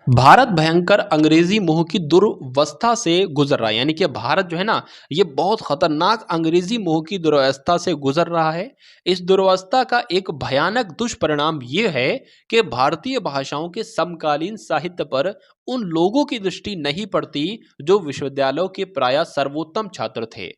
भारत भयंकर अंग्रेजी मोह की दुर्वस्था से गुजर रहा है, यानी कि भारत जो है ना ये बहुत खतरनाक अंग्रेजी मोह की दुर्वस्था से गुजर रहा है। इस दुर्वस्था का एक भयानक दुष्परिणाम ये है कि भारतीय भाषाओं के समकालीन साहित्य पर उन लोगों की दृष्टि नहीं पड़ती जो विश्वविद्यालयों के प्रायः सर्वोत्तम छात्र थे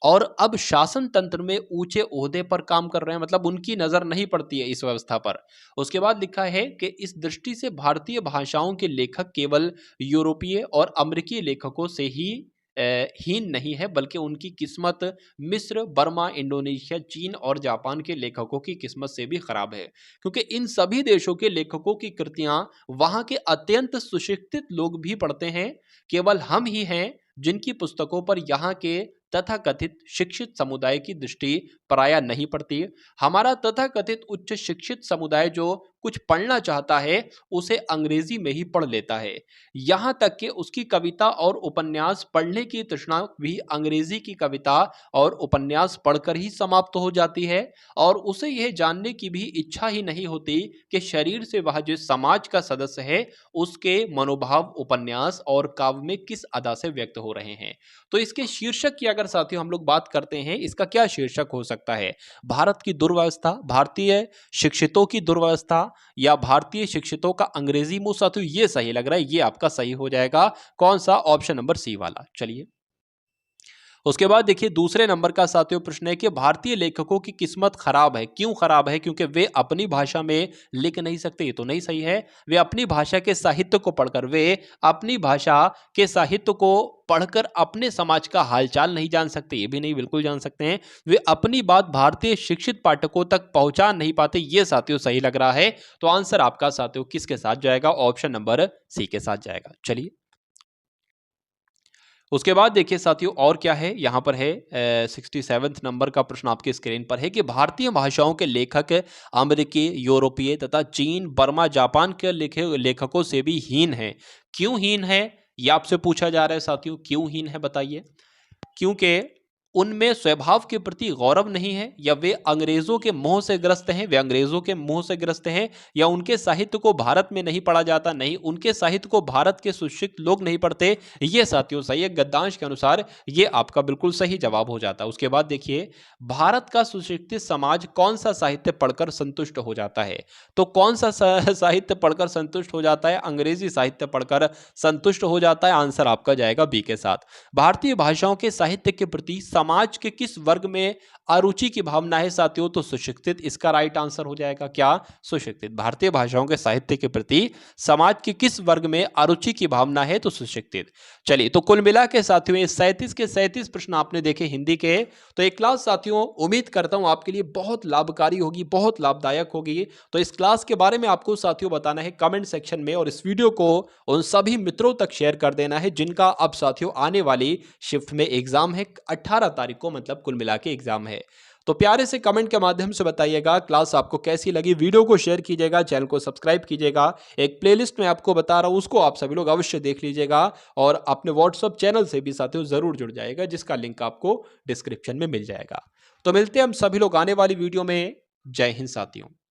और अब शासन तंत्र में ऊंचे ओहदे पर काम कर रहे हैं, मतलब उनकी नजर नहीं पड़ती है इस व्यवस्था पर। उसके बाद लिखा है कि इस दृष्टि से भारतीय भाषाओं के लेखक केवल यूरोपीय और अमेरिकी लेखकों से ही हीन नहीं है, बल्कि उनकी किस्मत मिस्र, बर्मा, इंडोनेशिया, चीन और जापान के लेखकों की किस्मत से भी खराब है, क्योंकि इन सभी देशों के लेखकों की कृतियां वहां के अत्यंत सुशिक्षित लोग भी पढ़ते हैं। केवल हम ही हैं जिनकी पुस्तकों पर यहाँ के तथाकथित शिक्षित समुदाय की दृष्टि प्रायः नहीं पड़ती। हमारा तथाकथित उच्च शिक्षित समुदाय जो कुछ पढ़ना चाहता है उसे अंग्रेजी में ही पढ़ लेता है। यहाँ तक कि उसकी कविता और उपन्यास पढ़ने की तृष्णा भी अंग्रेजी की कविता और उपन्यास पढ़कर ही समाप्त हो जाती है और उसे यह जानने की भी इच्छा ही नहीं होती कि शरीर से वह जो समाज का सदस्य है उसके मनोभाव उपन्यास और काव्य में किस अदा से व्यक्त हो रहे हैं। तो इसके शीर्षक की अगर साथियों हम लोग बात करते हैं, इसका क्या शीर्षक हो सकता है, भारत की दुर्व्यवस्था, भारतीय शिक्षितों की दुर्व्यवस्था या भारतीय शिक्षितों का अंग्रेजी मुंह। साथियों ये सही लग रहा है, ये आपका सही हो जाएगा। कौन सा, ऑप्शन नंबर सी वाला। चलिए उसके बाद देखिए दूसरे नंबर का साथियों प्रश्न है कि भारतीय लेखकों की किस्मत खराब है। क्यों खराब है, क्योंकि वे अपनी भाषा में लिख नहीं सकते। ये तो नहीं सही है। वे अपनी भाषा के साहित्य को पढ़कर, वे अपनी भाषा के साहित्य को पढ़कर अपने समाज का हालचाल नहीं जान सकते, ये भी नहीं बिल्कुल जान सकते हैं। वे अपनी बात भारतीय शिक्षित पाठकों तक पहुंचा नहीं पाते, ये साथियों सही लग रहा है। तो आंसर आपका साथियों किसके साथ जाएगा, ऑप्शन नंबर सी के साथ जाएगा। चलिए उसके बाद देखिए साथियों और क्या है, यहां पर है 67 नंबर का प्रश्न आपके स्क्रीन पर है कि भारतीय भाषाओं के लेखक अमेरिकी, यूरोपीय तथा चीन, बर्मा, जापान के लेखकों से भी हीन है। क्यों हीन है, यह आपसे पूछा जा रहा है साथियों, क्यों हीन है बताइए। क्योंकि उनमें स्वभाव के प्रति गौरव नहीं है, या वे अंग्रेजों के मोह से ग्रस्त हैं, वे अंग्रेजों के मोह से ग्रस्त हैं, या उनके साहित्य को भारत में नहीं पढ़ा जाता, नहीं उनके साहित्य को भारत के सुशिक्षित लोग नहीं पढ़ते। ये साथियों सही है, गद्यांश के अनुसार ये आपका बिल्कुल सही जवाब हो जाता है। उसके बाद देखिए, भारत का सुशिक्षित समाज कौन सा साहित्य पढ़कर संतुष्ट हो जाता है? तो कौन सा साहित्य पढ़कर संतुष्ट हो जाता है? अंग्रेजी साहित्य पढ़कर संतुष्ट हो जाता है। आंसर आपका जाएगा बी के साथ। भारतीय भाषाओं के साहित्य के प्रति समाज के किस वर्ग में अरुचि की भावना है साथियों? तो सुशिक्षित इसका राइट आंसर हो जाएगा। क्या? सुशिक्षित। भारतीय भाषाओं के साहित्य के प्रति समाज के किस वर्ग में अरुचि की भावना है? तो सुशिक्षित। चलिए, तो कुल मिला के साथियों ये 37 के 37 प्रश्न आपने देखे हिंदी के। तो एक क्लास साथियों उम्मीद करता हूं आपके लिए बहुत लाभकारी होगी, बहुत लाभदायक होगी। तो इस क्लास के बारे में आपको साथियों बताना है कमेंट सेक्शन में, और इस वीडियो को उन सभी मित्रों तक शेयर कर देना है जिनका अब साथियों आने वाली शिफ्ट में एग्जाम है, 18 तारीख को, मतलब कुल मिला के एग्जाम है। तो प्यारे से कमेंट के माध्यम से बताइएगा क्लास आपको कैसी लगी, वीडियो को शेयर कीजिएगा, चैनल को सब्सक्राइब कीजिएगा। एक प्लेलिस्ट में आपको बता रहा हूं, उसको आप सभी लोग अवश्य देख लीजिएगा, और अपने व्हाट्सएप चैनल से भी साथियों जरूर जुड़ जाएगा, जिसका लिंक आपको डिस्क्रिप्शन में मिल जाएगा। तो मिलते हैं हम सभी लोग आने वाली वीडियो में। जय हिंद साथियों।